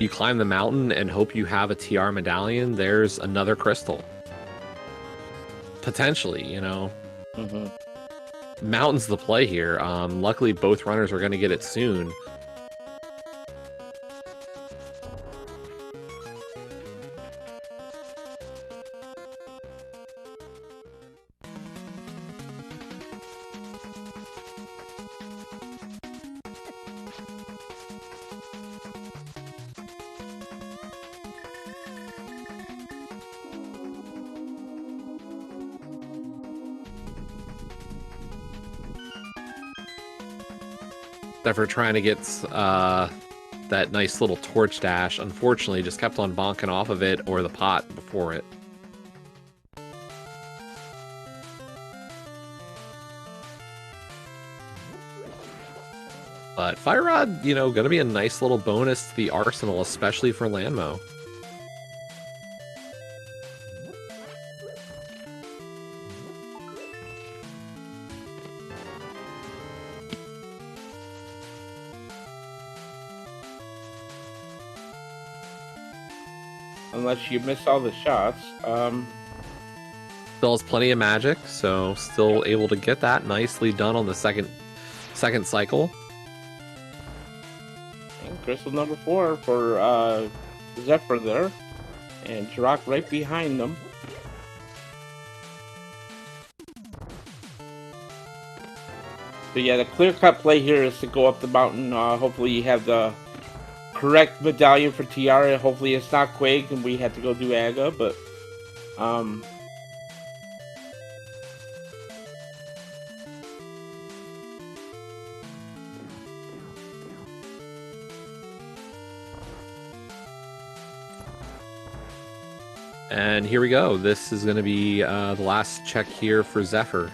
climb the mountain and hope you have a TR medallion. There's another crystal. Potentially, you know. Mm-hmm. Mountain's the play here. Luckily, both runners are going to get it soon. For trying to get that nice little torch dash, unfortunately just kept on bonking off of it or the pot before it. But Fire Rod, you know, gonna be a nice little bonus to the arsenal, especially for Landmo. Unless you miss all the shots. Still has plenty of magic, so still able to get that nicely done on the second cycle. And crystal number 4 for Zephyr there. And Jirok right behind them. So yeah, the clear-cut play here is to go up the mountain. Hopefully you have the correct medallion for Tiara. Hopefully it's not Quake and we have to go do Aga, but And here we go. This is going to be the last check here for Zephyr.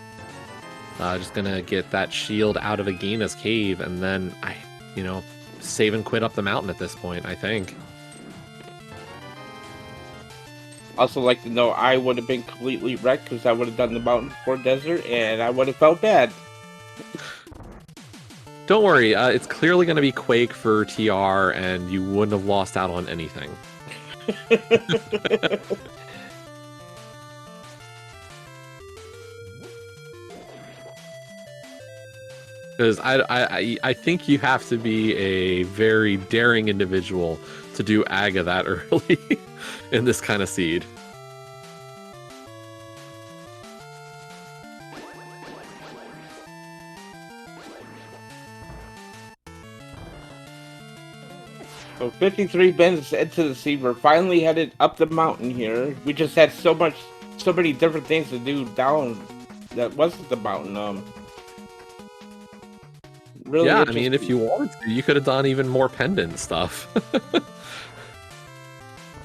Just going to get that shield out of Agina's cave, and then, save and quit up the mountain at this point, I think. also like to know I would have been completely wrecked because I would have done the mountain before desert, and I would have felt bad. Don't worry, it's clearly going to be Quake for TR, and you wouldn't have lost out on anything. Because I think you have to be a very daring individual to do Aga that early in this kind of seed. So 53 bends into the sea. We're finally headed up the mountain here. We just had so many different things to do down that wasn't the mountain. Really Yeah, I interesting. mean, if you wanted to, you could have done even more pendant stuff.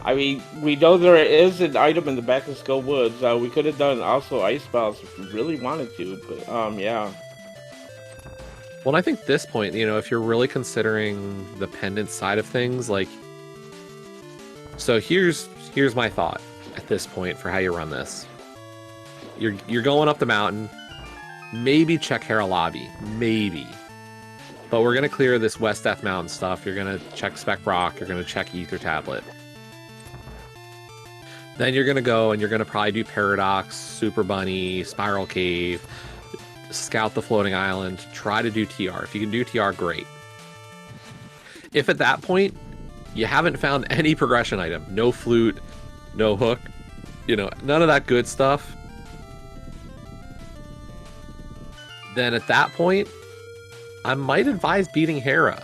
I mean, we know there is an item in the back of Skull Woods. We could have done also ice balls if we really wanted to, but yeah. Well, I think at this point, you know, if you're really considering the pendant side of things, like, so here's my thought at this point for how you run this. You're going up the mountain. Maybe check Hera Lobby, maybe. But we're gonna clear this West Death Mountain stuff. You're gonna check Spec Rock. You're gonna check Ether Tablet. Then you're gonna go and you're gonna probably do Paradox, Super Bunny, Spiral Cave, scout the floating island, try to do TR. If you can do TR, great. If at that point you haven't found any progression item, no flute, no hook, you know, none of that good stuff, then at that point I might advise beating Hera.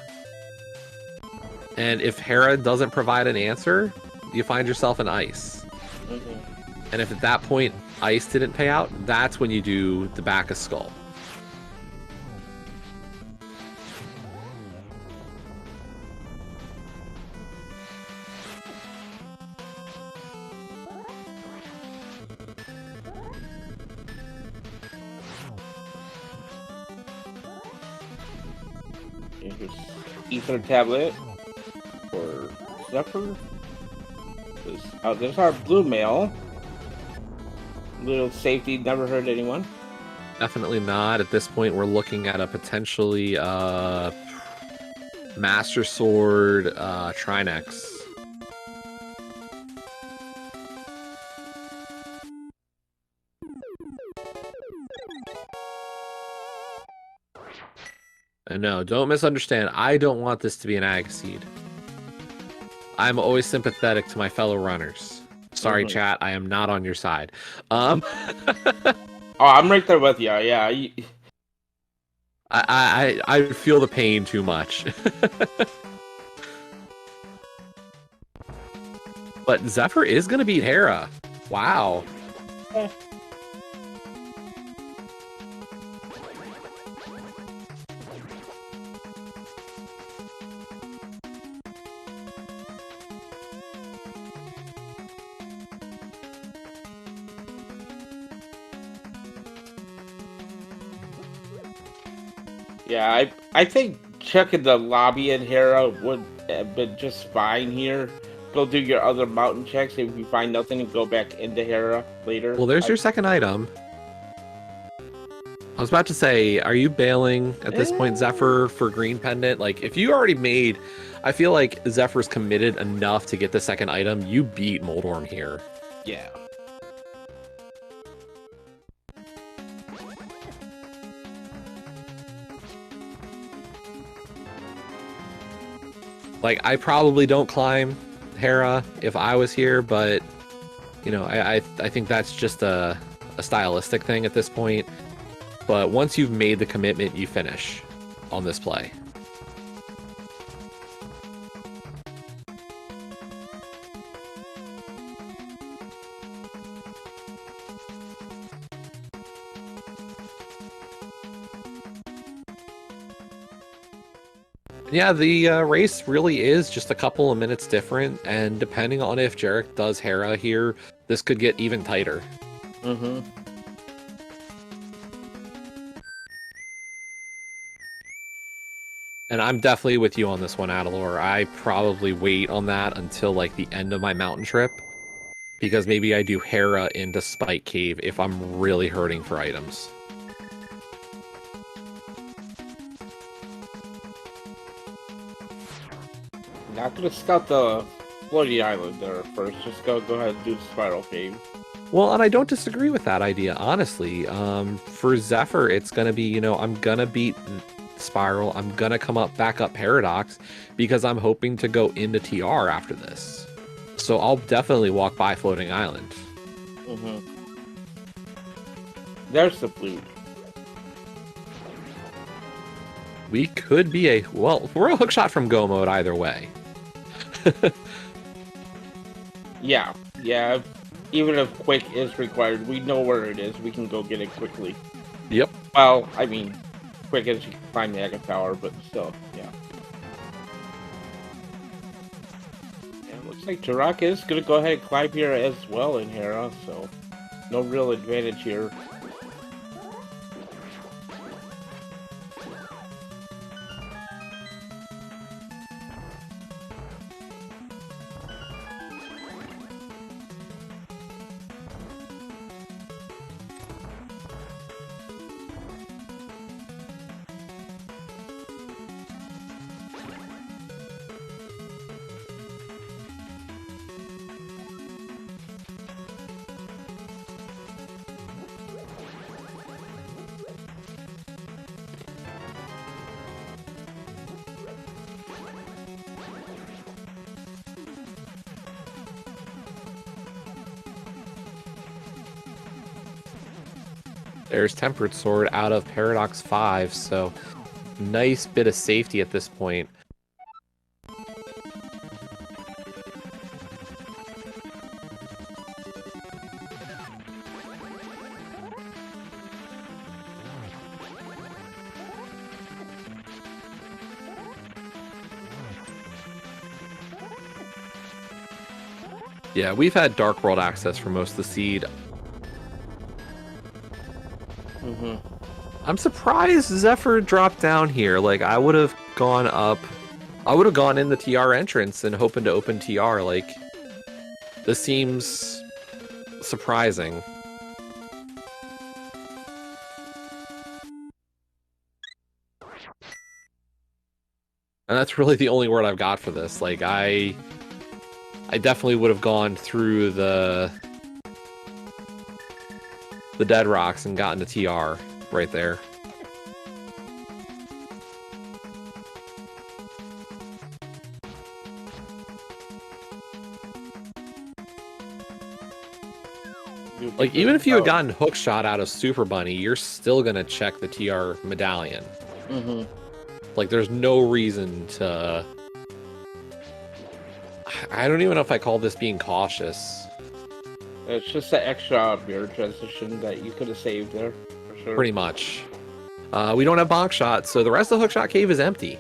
And if Hera doesn't provide an answer, you find yourself in ice. And if at that point ice didn't pay out, that's when you do the back of Skull. Here's Ether Tablet for Zephyr. There's our blue mail. Little safety, never hurt anyone. Definitely not. At this point, we're looking at a potentially Master Sword Trinex. And no, don't misunderstand. I don't want this to be an Ag Seed. I'm always sympathetic to my fellow runners. Sorry, chat. I am not on your side. Oh, I'm right there with you. Yeah. I feel the pain too much. But Zephyr is going to beat Hera. Wow. Yeah, I think checking the lobby in Hera would have been just fine here. Go do your other mountain checks. If you find nothing, and go back into Hera later. Well, there's your second item. I was about to say, are you bailing at this point, Zephyr, for green pendant? Like, if you already made... I feel like Zephyr's committed enough to get the second item. You beat Moldorm here. Yeah. Like, I probably don't climb Hera if I was here, but, you know, I think that's just a stylistic thing at this point. But once you've made the commitment, you finish on this play. Yeah, the race really is just a couple of minutes different, and depending on if Jarek does Hera here, this could get even tighter. Mm-hmm. And I'm definitely with you on this one, Adalor. I probably wait on that until, like, the end of my mountain trip, because maybe I do Hera into Spike Cave if I'm really hurting for items. Not gonna scout the floating island there first. Just go ahead and do the Spiral Cave. Well, and I don't disagree with that idea, honestly. For Zephyr, it's gonna be, you know, I'm gonna beat Spiral. I'm gonna come back up Paradox, because I'm hoping to go into TR after this. So I'll definitely walk by Floating Island. Mm-hmm. There's the flute. We could be well, we're a hookshot from go mode either way. Yeah, yeah. Even if quick is required, we know where it is. We can go get it quickly. Yep. Well, I mean, quick as you can find the Aga Tower, but still, yeah. And looks like Turok is gonna go ahead and climb here as well in Hera, so no real advantage here. There's Tempered Sword out of Paradox 5, so nice bit of safety at this point. Yeah, we've had Dark World access for most of the seed. I'm surprised Zephyr dropped down here. Like, I would have gone up. I would have gone in the TR entrance and hoping to open TR. Like, this seems surprising. And that's really the only word I've got for this. Like, I definitely would have gone through the Dead Rocks and gotten to TR right there. Like, even if you had gotten Hookshot out of Super Bunny, you're still gonna check the TR medallion. Like, there's no reason to... I don't even know if I call this being cautious. It's just an extra mirror transition that you could have saved there, for sure. Pretty much. We don't have Bonk Shot, so the rest of the Hookshot Cave is empty.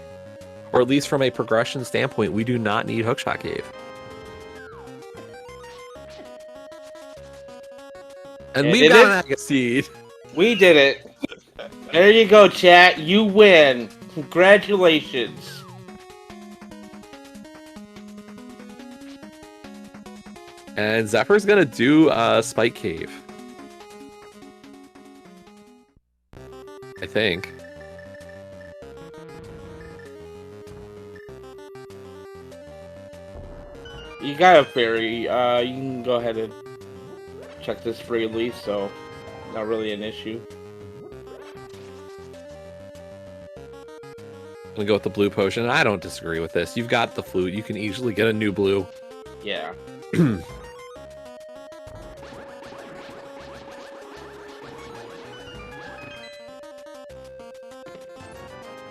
Or at least from a progression standpoint, we do not need Hookshot Cave. And we got an Aga Seed. We did it. There you go, chat. You win. Congratulations. And Zephyr's gonna do Spike Cave. I think. You got a fairy. You can go ahead and check this freely, so not really an issue. I'm gonna go with the blue potion. I don't disagree with this. You've got the flute. You can easily get a new blue. Yeah.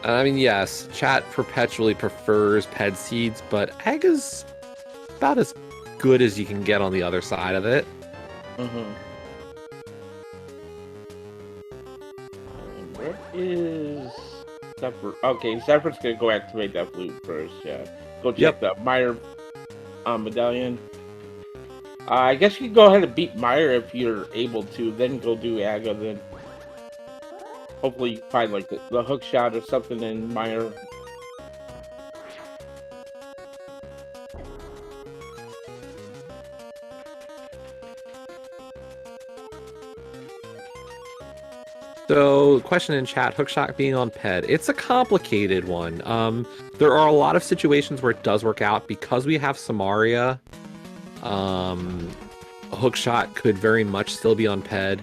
I mean, yes, chat perpetually prefers Ped Seeds, but Aga's about as good as you can get on the other side of it. Where is Zephyr? Okay, Zephyr's gonna go activate that flute first, yeah. Go check the Meyer medallion. I guess you can go ahead and beat Meyer if you're able to, then go do Aga, then hopefully you find like the hook shot or something in Meyer. So, question in chat, Hookshot being on Ped. It's a complicated one. There are a lot of situations where it does work out. Because we have Samaria, Hookshot could very much still be on Ped.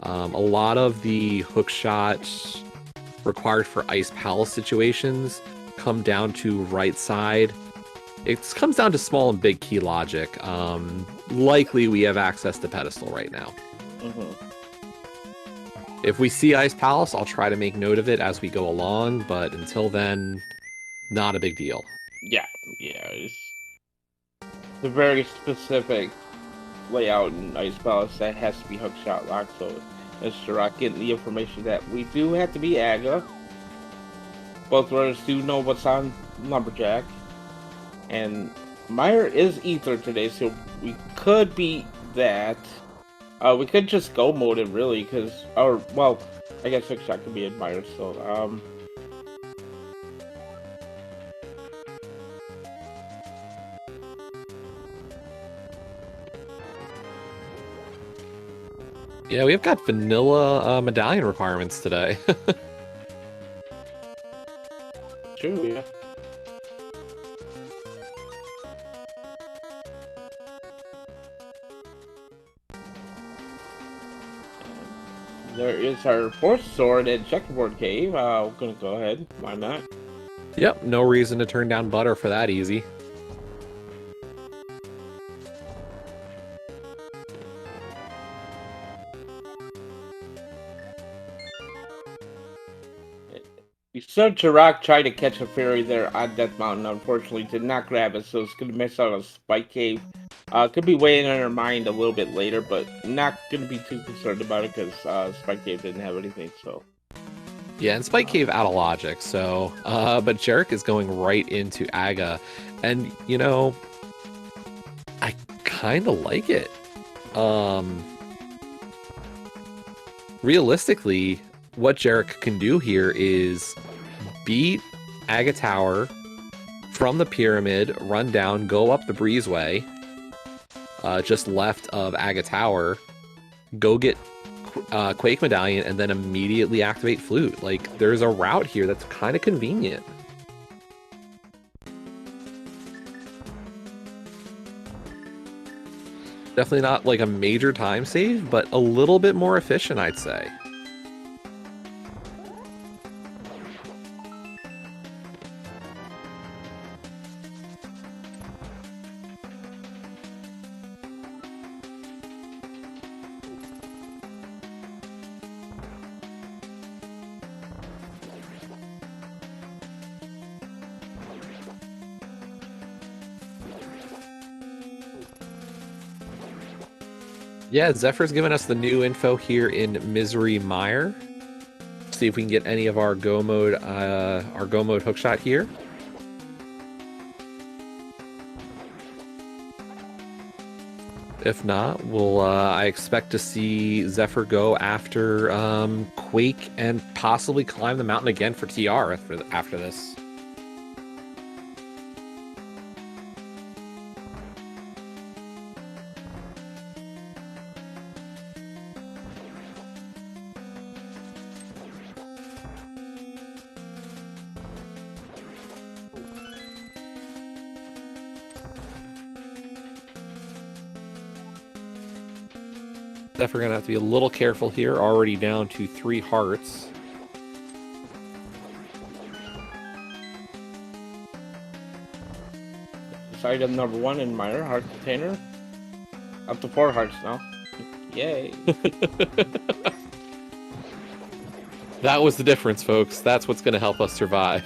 A lot of the Hookshot required for Ice Palace situations come down to right side. It comes down to small and big key logic. Likely we have access to Pedestal right now. If we see Ice Palace, I'll try to make note of it as we go along, but until then, not a big deal. Yeah. a very specific layout in Ice Palace that has to be hookshot locked. So Mr. Rock getting the information that we do have to be Aga. Both brothers do know what's on Lumberjack. And Meyer is Ether today, so we could beat that. We could just go mode it really, because, or, well, I guess hookshot could be in Meyer still. Yeah, we've got vanilla medallion requirements today. True, yeah. There is our fourth sword at Checkerboard Cave. We're gonna go ahead. Why not? Yep, no reason to turn down butter for that easy. Jirok tried to catch a fairy there on Death Mountain. Unfortunately, did not grab it, so it's gonna miss out on Spike Cave. Could be weighing on her mind a little bit later, but not gonna be too concerned about it because Spike Cave didn't have anything. So yeah, and Spike Cave out of logic. So, but Jarek is going right into Aga, and you know, I kind of like it. Realistically, what Jarek can do here is beat Aga Tower from the pyramid, run down, go up the breezeway, just left of Aga Tower, go get Quake Medallion, and then immediately activate Flute. Like, there's a route here that's kind of convenient. Definitely not like a major time save, but a little bit more efficient, I'd say. Yeah, Zephyr's given us the new info here in Misery Mire. See if we can get any of our go mode hookshot here. If not, we'll I expect to see Zephyr go after Quake and possibly climb the mountain again for TR after this. Definitely gonna have to be a little careful here. Already down to 3 hearts. it's item number 1 in Meyer heart container. Up to 4 hearts now. Yay! That was the difference, folks. That's what's gonna help us survive.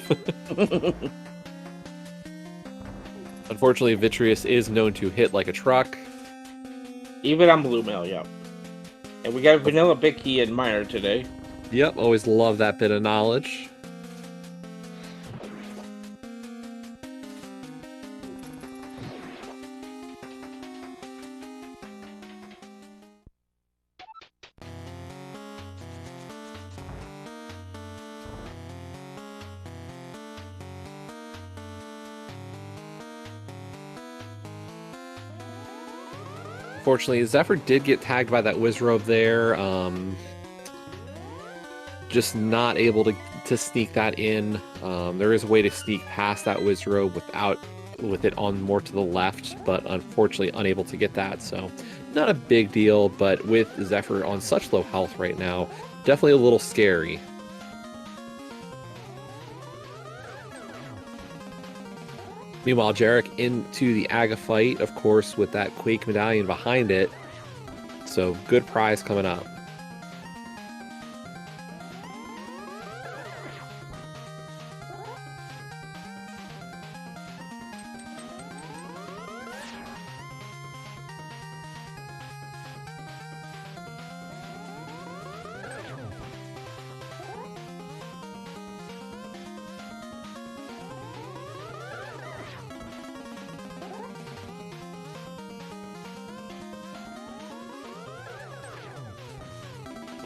Unfortunately, Vitreous is known to hit like a truck. Even on Blue Mail, yep. And we got Vanilla Bicky and Meyer today. Yep, always love that bit of knowledge. Unfortunately, Zephyr did get tagged by that Wizrobe there. Just not able to sneak that in. There is a way to sneak past that Wizrobe with it on more to the left, but unfortunately unable to get that. So not a big deal, but with Zephyr on such low health right now, definitely a little scary. Meanwhile, Jarek into the Aga fight, of course, with that Quake Medallion behind it. So good prize coming up.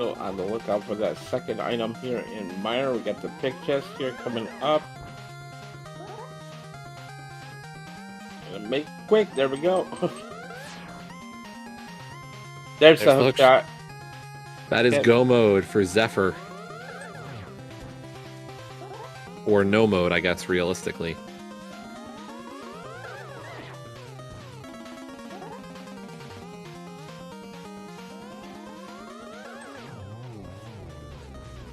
So on the lookout for that second item here in Mire. We got the pick chest here coming up. Gonna make it quick. There we go. There's the hook shot. That is go mode for Zephyr. Or no mode, I guess, realistically.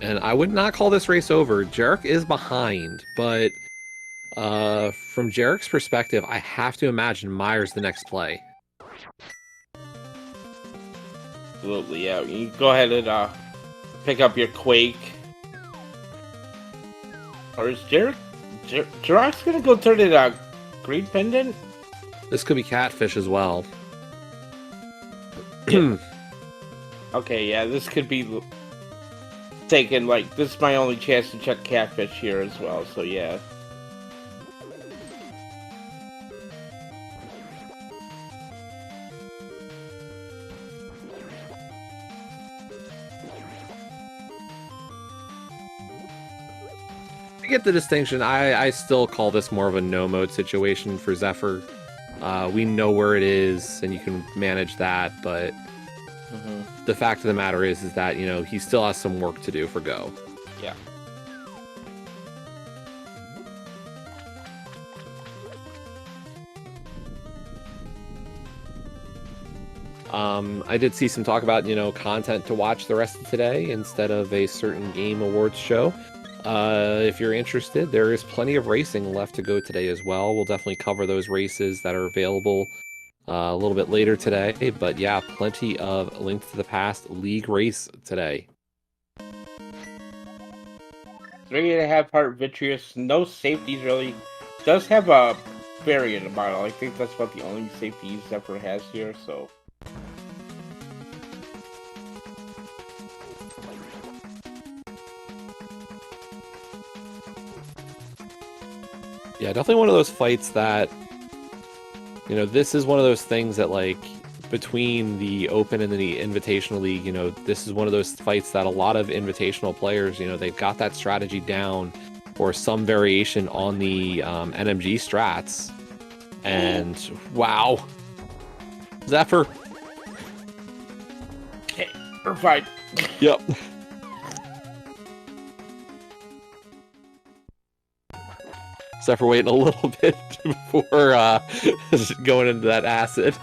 And I would not call this race over. Jarek is behind, but from Jarek's perspective, I have to imagine Mire's the next play. Absolutely, yeah. You go ahead and pick up your Quake. Or is Jarek's gonna go turn it Green Pendant? This could be Catfish as well. Okay, yeah, this could be taken, like, this is my only chance to check Catfish here as well, so yeah. I get the distinction. I still call this more of a no mode situation for Zephyr. We know where it is, and you can manage that, but the fact of the matter is that, you know, he still has some work to do for Go. Yeah. I did see some talk about, you know, content to watch the rest of today instead of a certain game awards show. If you're interested, there is plenty of racing left to go today as well. We'll definitely cover those races that are available a little bit later today. But yeah, plenty of Link to the Past League race today. 3.5 heart Vitreous, no safeties really. Does have a variant model. I think that's about the only safety Zephyr has here, so. Yeah, definitely one of those fights that, you know, this is one of those things that, like, between the Open and the Invitational League, you know, this is one of those fights that a lot of Invitational players, you know, they've got that strategy down or some variation on the NMG strats. And, wow. Zephyr. Okay, we're fine. Yep. Zephyr waiting a little bit before going into that acid.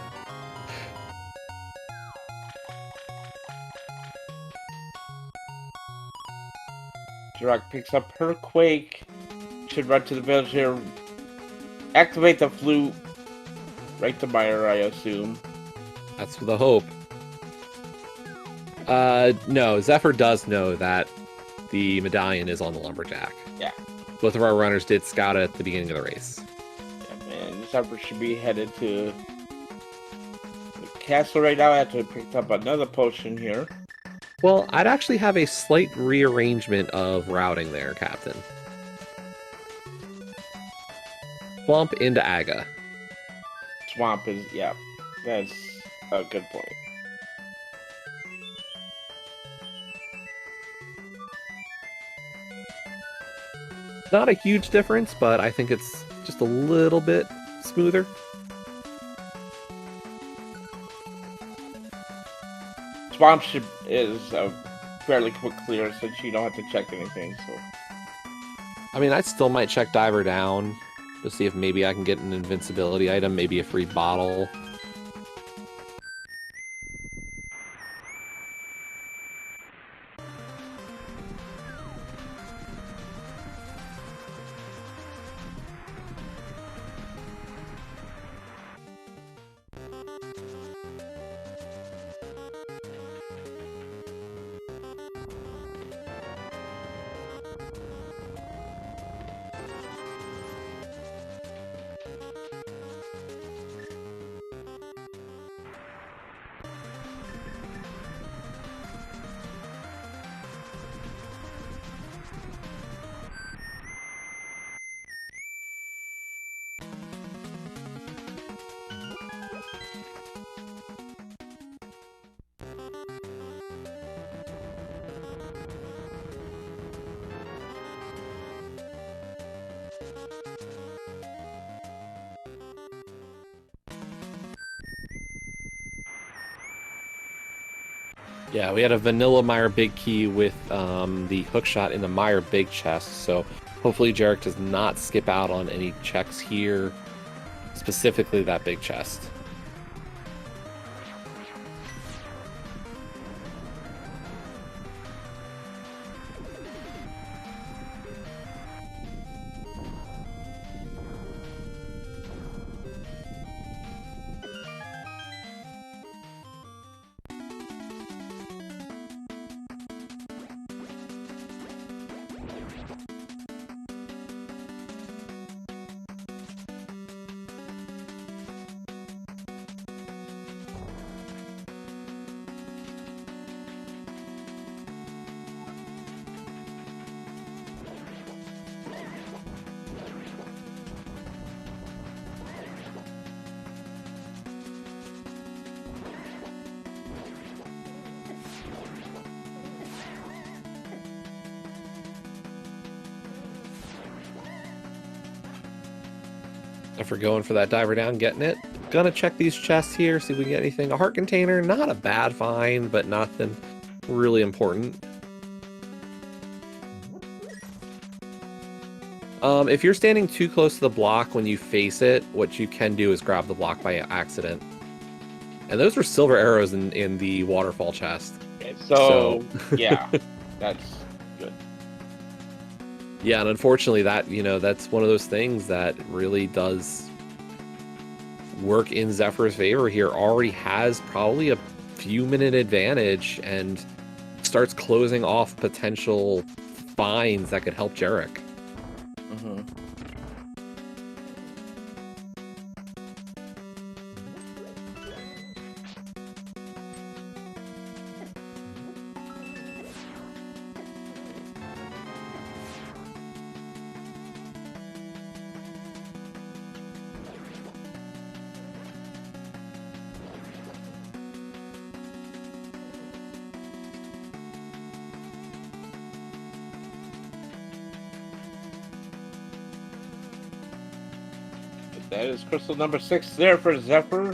Jirok picks up her Quake. Should run to the village here. Activate the flute. Right to Mire, I assume. That's the hope. No, Zephyr does know that the medallion is on the Lumberjack. Yeah. Both of our runners did scout it at the beginning of the race. Yeah, man. Zephyr should be headed to the castle right now after picked up another potion here. Well, I'd actually have a slight rearrangement of routing there, Captain. Swamp into Aga. Swamp is, yeah, that's a good point. Not a huge difference, but I think it's just a little bit smoother. Swamp is a fairly quick clear since you don't have to check anything, so. I mean, I still might check Diver down to see if maybe I can get an invincibility item, maybe a free bottle. Yeah, we had a vanilla Meyer big key with the hook shot in the Meyer big chest, so hopefully Jarek does not skip out on any checks here, specifically that big chest. If we're going for that diver down, getting it. Gonna check these chests here, see if we can get anything. A heart container, not a bad find, but nothing really important. If you're standing too close to the block when you face it, what you can do is grab the block by accident. And those were silver arrows in the waterfall chest. Okay, so yeah, that's good. Yeah, and unfortunately that, that's one of those things that really does work in Zephyr's favor here. Already has probably a few minute advantage and starts closing off potential finds that could help Jarek. Mm-hmm. That is crystal number 6 there for Zephyr.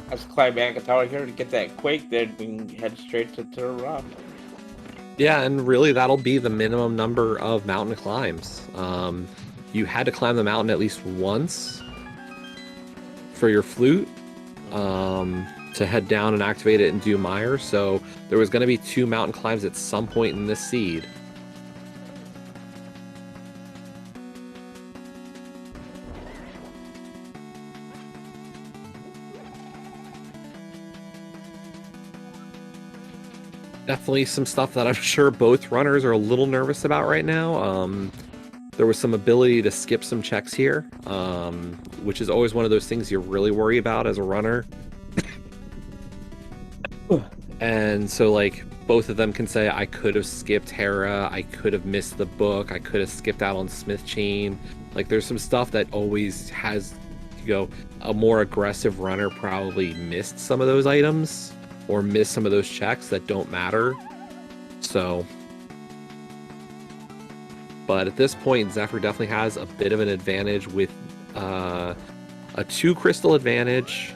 Let's climb Agatha here to get that quake. Then we can head straight to Turra. Yeah, and really that'll be the minimum number of mountain climbs. You had to climb the mountain at least once for your flute to head down and activate it and do Meyer. So there was going to be 2 mountain climbs at some point in this seed. Definitely some stuff that I'm sure both runners are a little nervous about right now. There was some ability to skip some checks here, which is always one of those things you really worry about as a runner. And so, like, both of them can say, I could have skipped Hera, I could have missed the book, I could have skipped out on Smith Chain. Like, there's some stuff that always has to go. A more aggressive runner probably missed some of those items or missed some of those checks that don't matter. So, but at this point, Zephyr definitely has a bit of an advantage with a 2 crystal advantage.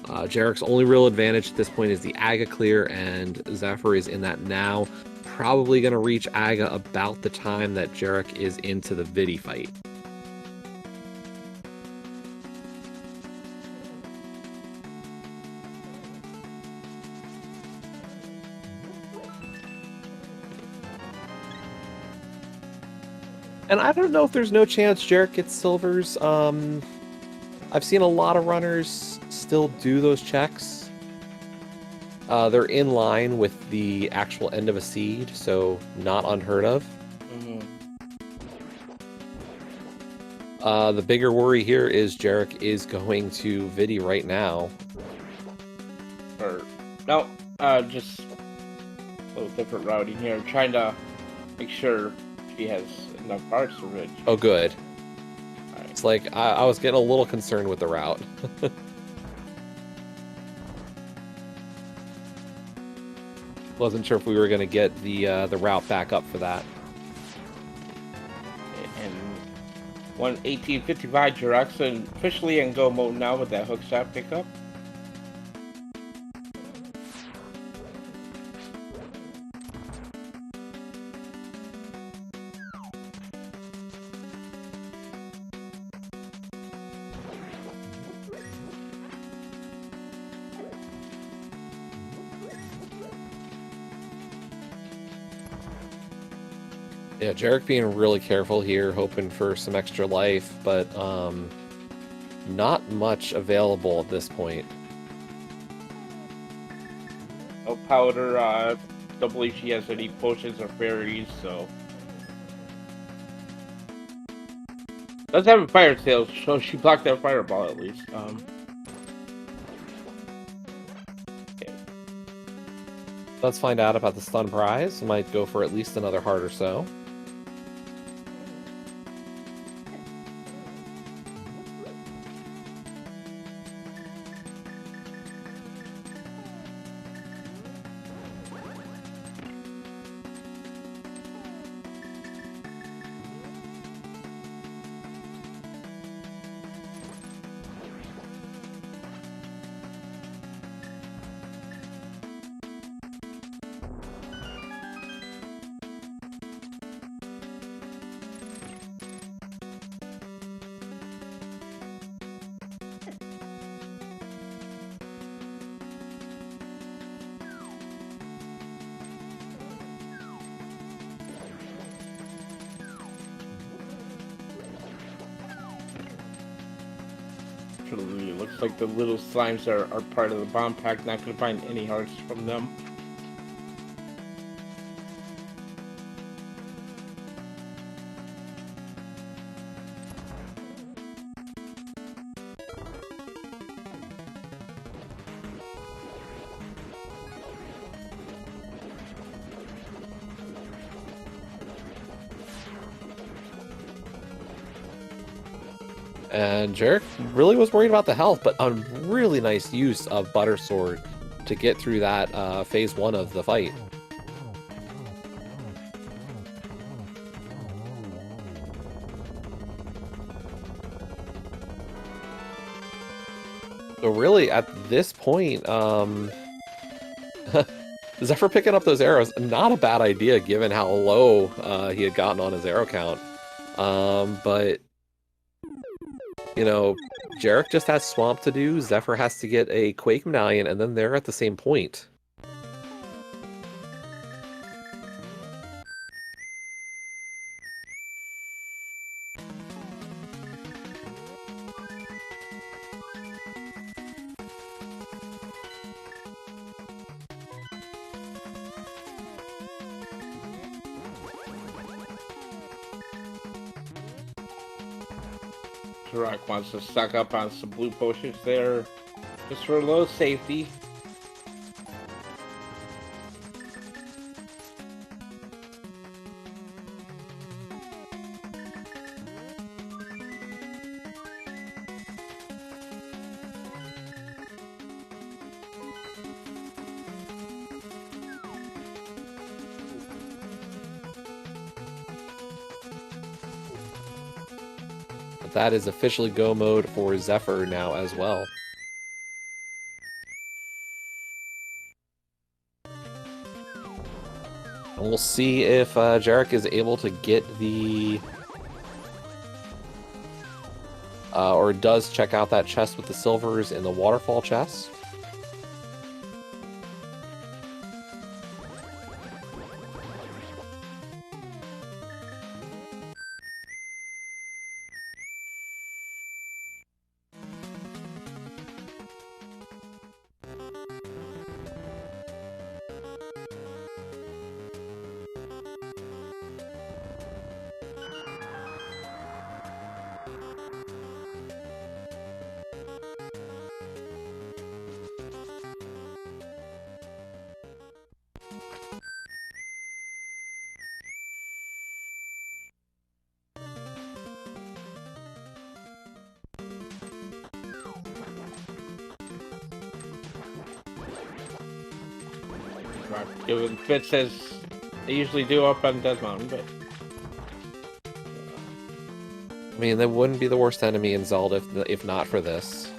Jarek's only real advantage at this point is the Aga clear, and Zephyr is in that now. Probably going to reach Aga about the time that Jarek is into the Vidi fight. And I don't know if there's no chance Jarek gets silvers. I've seen a lot of runners still do those checks. They're in line with the actual end of a seed, so not unheard of. Mm-hmm. The bigger worry here is Jarek is going to Vidi right now. Or no, just a little different routing here. I'm trying to make sure she has enough parts for Ridge. Oh, good. Right. It's like I was getting a little concerned with the route. Wasn't sure if we were going to get the route back up for that. And 1855 Jiraxa officially in go mode now with that hook shot pickup. Yeah, Jarek being really careful here, hoping for some extra life, but not much available at this point. No powder, don't believe she has any potions or fairies, so. Does have a fire tail, so she blocked that fireball at least. Okay. Let's find out about the stun prize. Might go for at least another heart or so. It looks like the little slimes are part of the bomb pack. Not going to find any hearts from them. And Jarek really was worried about the health, but a really nice use of Butter Sword to get through that phase 1 of the fight. So really, at this point, Zephyr picking up those arrows, not a bad idea given how low he had gotten on his arrow count. But you know, Jarek just has Swamp to do, Zephyr has to get a Quake Medallion, and then they're at the same point. Turok wants to stock up on some blue potions there, just for a little safety. But that is officially go mode for Zephyr now as well. And we'll see if Jarek is able to get the... or does check out that chest with the silvers in the waterfall chest. Given fits as they usually do up on Death Mountain, but I mean, they wouldn't be the worst enemy in Zelda if not for this.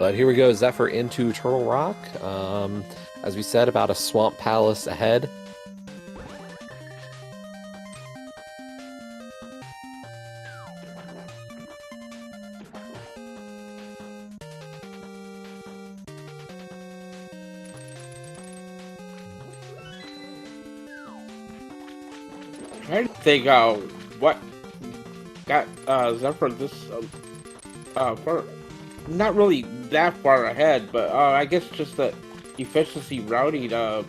But here we go, Zephyr into Turtle Rock. As we said, about a Swamp Palace ahead. Trying to think what got Zephyr this far, not really that far ahead, but I guess just the efficiency routing the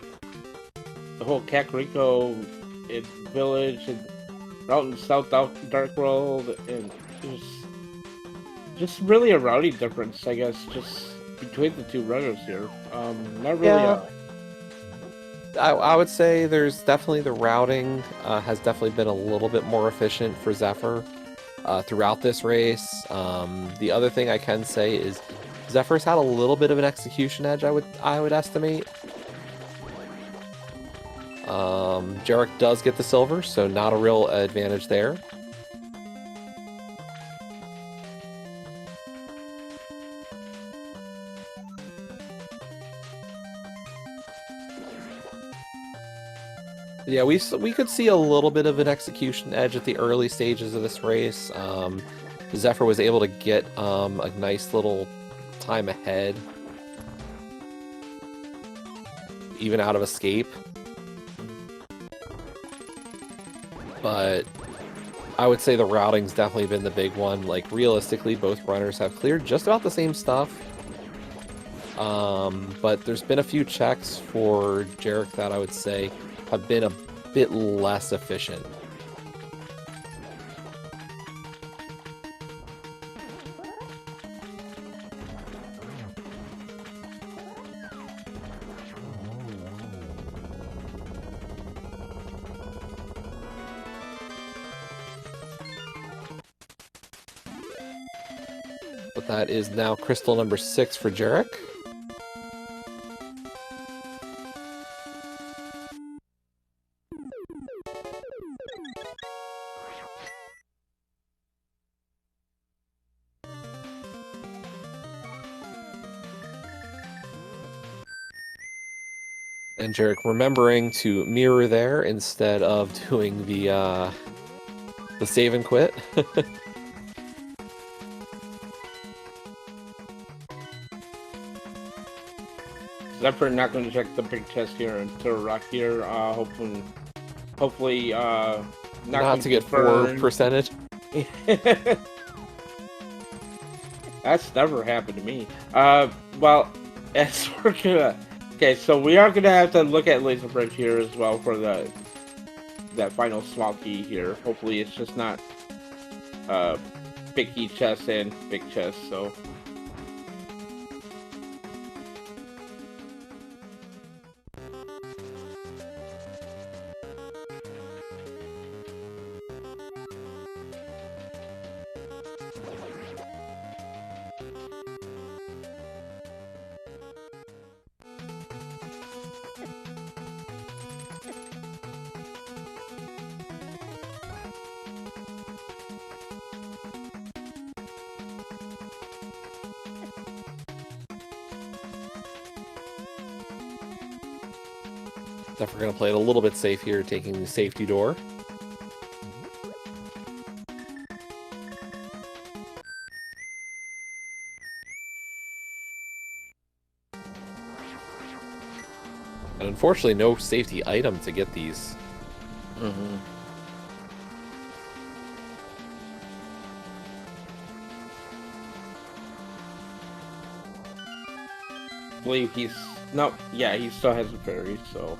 whole Kakariko and Village and routing South Dark World, and just really a routing difference, I guess, just between the two runners here. Not really Yeah. I would say there's definitely the routing has definitely been a little bit more efficient for Zephyr throughout this race. The other thing I can say is Zephyr's had a little bit of an execution edge, I would estimate. Jarek does get the silver, so not a real advantage there. Yeah, we could see a little bit of an execution edge at the early stages of this race. Zephyr was able to get a nice little time ahead, even out of escape. But I would say the routing's definitely been the big one. Like, realistically, both runners have cleared just about the same stuff. But there's been a few checks for Jarek that I would say have been a bit less efficient. But that is now crystal number 6 for Jarek. And Jarek remembering to mirror there instead of doing the save and quit. Zephyr not going to check the big chest here and Turtle Rock here. Hopefully, not to get 4%. That's never happened to me. Well, as we're gonna, okay, so we are gonna have to look at Laser Bridge here as well for that final small key here. Hopefully, it's just not big key chest and big chest. So. We're going to play it a little bit safe here, taking the safety door. And unfortunately, no safety item to get these. Mm-hmm. I believe he still has a fairy, so.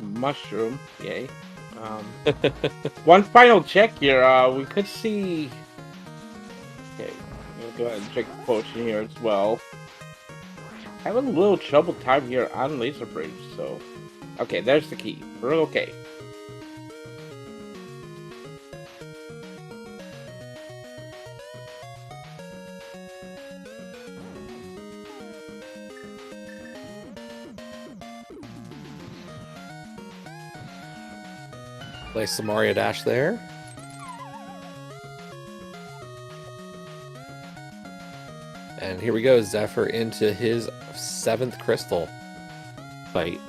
Mushroom, yay. One final check here. We could see. Okay, I'm gonna go ahead and check the potion here as well. Having a little trouble time here on Laser Bridge, so. Okay, there's the key. We're okay. Nice Mario dash there. And here we go, Zephyr into his 7th crystal fight.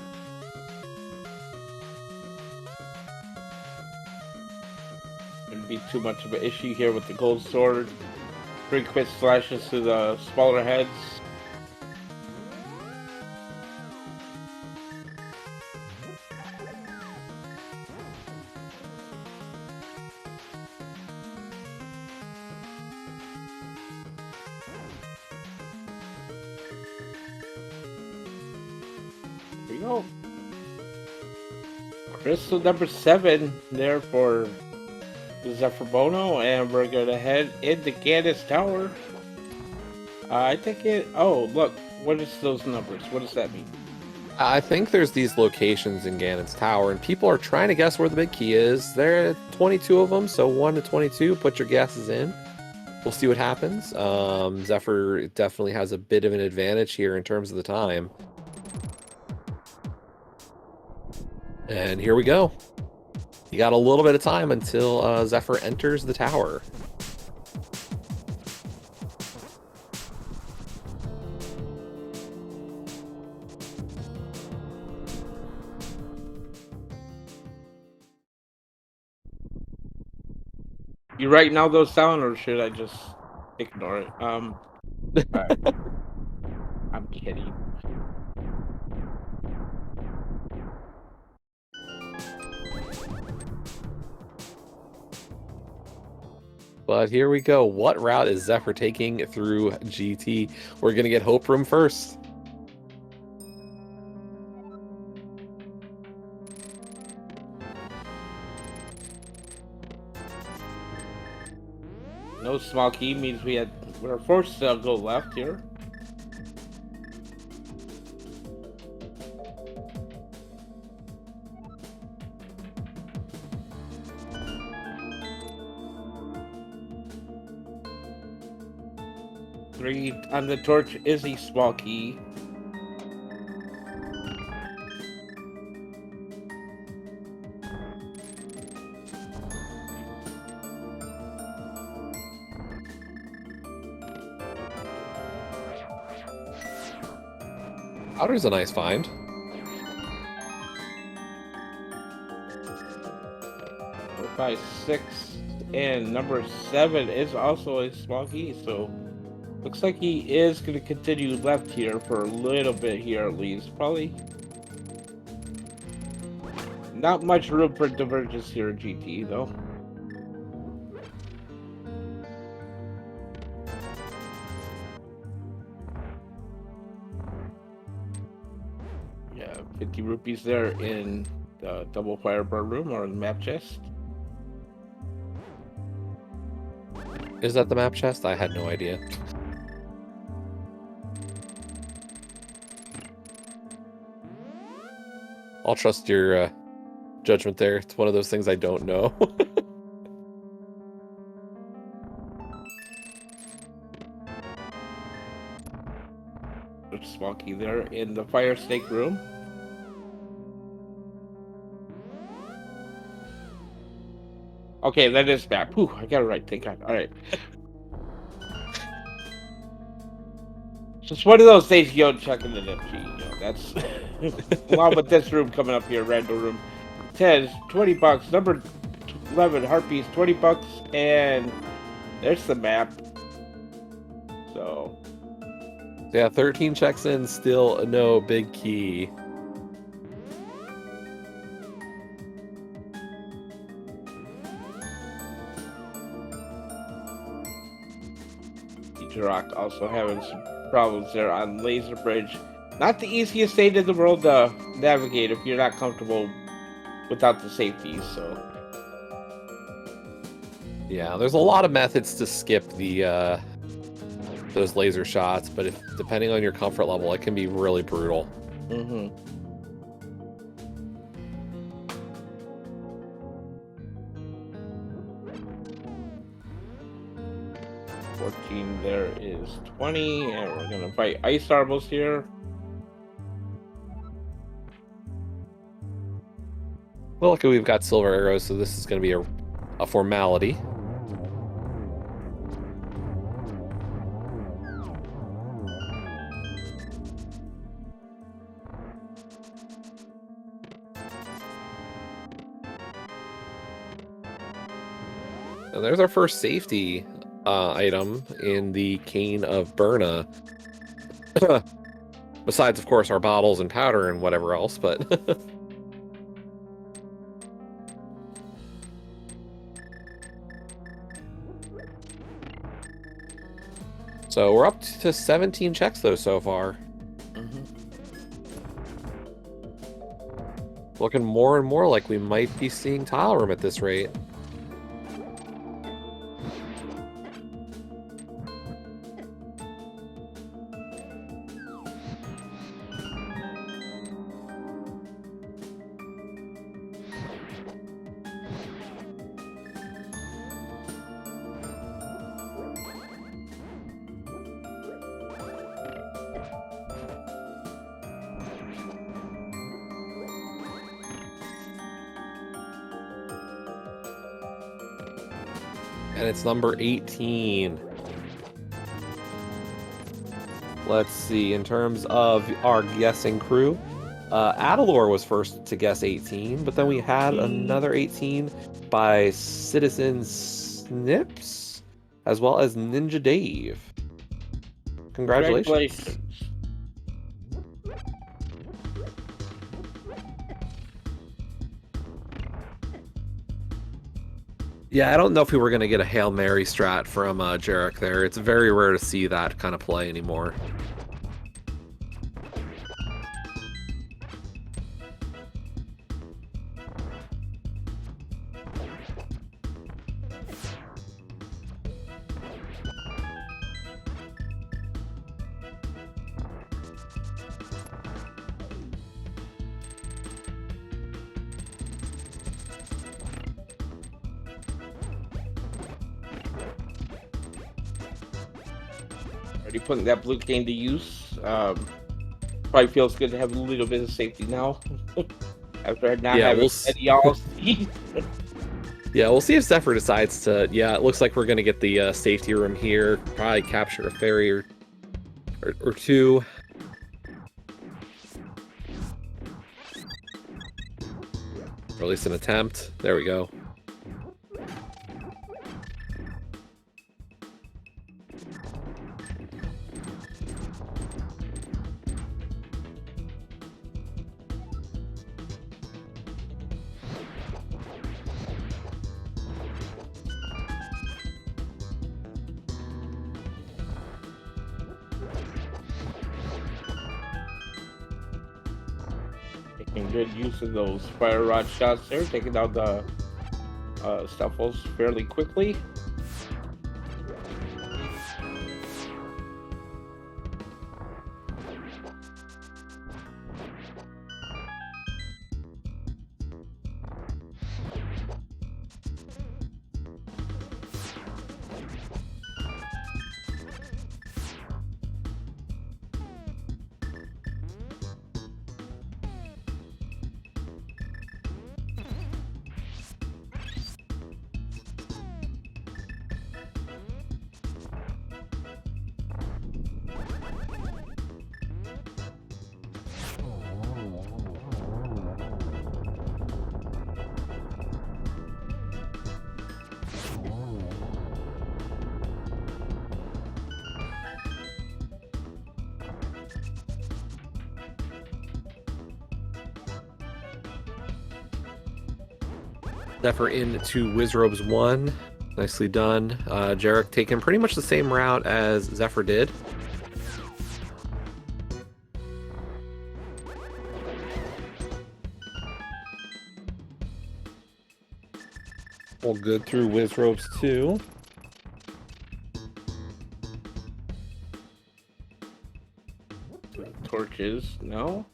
Wouldn't be too much of an issue here with the gold sword. 3 quick slashes to the smaller heads. Here we go. Crystal number 7 there for Zephyr Bono, and we're gonna head into Gannis Tower. I think it. Oh, look, what is those numbers? What does that mean? I think there's these locations in Ganon's Tower, and people are trying to guess where the big key is. There are 22 of them, so 1 to 22. Put your guesses in. We'll see what happens. Zephyr definitely has a bit of an advantage here in terms of the time. And here we go. You got a little bit of time until Zephyr enters the tower. You writing all those down, or should I just ignore it? Alright. I'm kidding. But here we go. What route is Zephyr taking through GT? We're going to get Hope Room first. No small key means we're forced to go left here. Three on the torch is a small key. Outer's a nice find. Four, 5, 6, and number 7 is also a small key, so looks like he is going to continue left here for a little bit here at least. Probably not much room for divergence here in GT though. Yeah, 50 rupees there in the double fireball room or the map chest. Is that the map chest? I had no idea. I'll trust your judgment there. It's one of those things I don't know. Small key there in the fire stake room. Okay, that is bad. Whew, I got it right. Thank God. All right. Just one of those days you go checking the FG. You know, that's along with this room coming up here, random room. 10, 20 bucks. Number 11, Harpies, 20 bucks, and there's the map. So yeah, 13 checks in, still no big key. Rock also having some problems there on Laser Bridge. Not the easiest state in the world to navigate if you're not comfortable without the safeties. So yeah, there's a lot of methods to skip the those laser shots, but depending on your comfort level, it can be really brutal. Mm-hmm. 14, there is 20, and we're gonna fight Ice Arbals here. Well, luckily we've got silver arrows, so this is going to be a formality. And there's our first safety item in the Cane of Berna. Besides, of course, our bottles and powder and whatever else, but... So we're up to 17 checks, though, so far. Looking more and more like we might be seeing tile room at this rate. And it's number 18. Let's see, in terms of our guessing crew, Adalor was first to guess 18, but then we had another 18 by Citizen Snips, as well as Ninja Dave. Congratulations. Yeah, I don't know if we were going to get a Hail Mary strat from Jarek there. It's very rare to see that kind of play anymore. Already putting that blue cane to use. Probably feels good to have a little bit of safety now. After not having any all. Yeah, we'll see if Zephyr decides to... Yeah, it looks like we're going to get the safety room here. Probably capture a ferry or two. Or at least an attempt. There we go. Making good use of those fire rod shots there, taking out the Stuffles fairly quickly. Zephyr into Wizrobes 1. Nicely done. Jarek taking pretty much the same route as Zephyr did. All good through Wizrobes 2. Torches, no?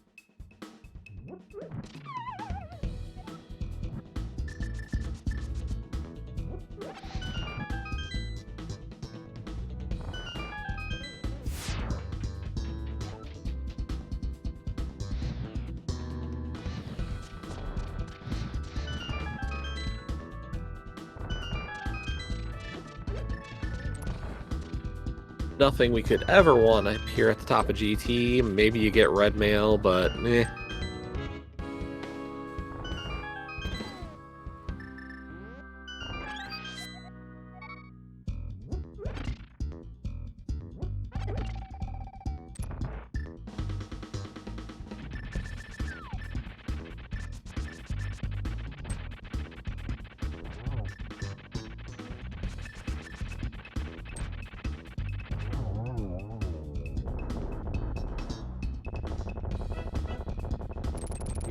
Nothing we could ever want up here at the top of GT. Maybe you get red mail, but eh.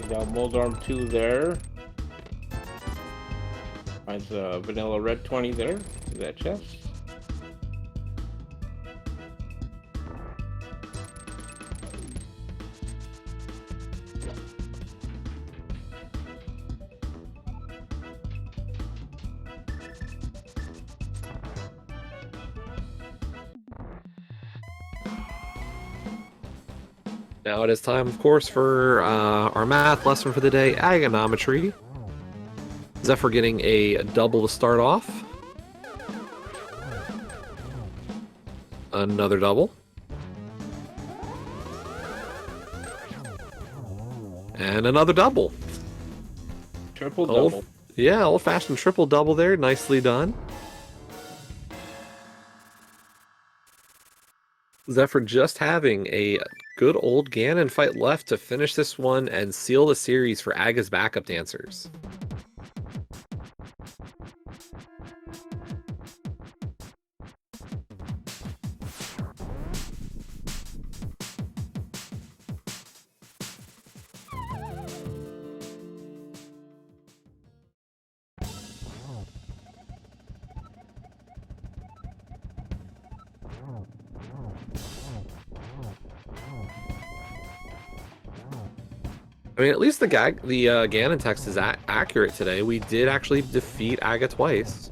Now Moldarm 2 there. Finds a vanilla red 20 there. That chest. Now it is time, of course, for our math lesson for the day, agonometry. Zephyr getting a double to start off. Another double. And another double. Triple double. Yeah, old-fashioned triple double there. Nicely done. Zephyr just having a good old Ganon fight left to finish this one and seal the series for Aga's backup dancers. I mean, at least the Ganon text is accurate today. We did actually defeat Aga twice.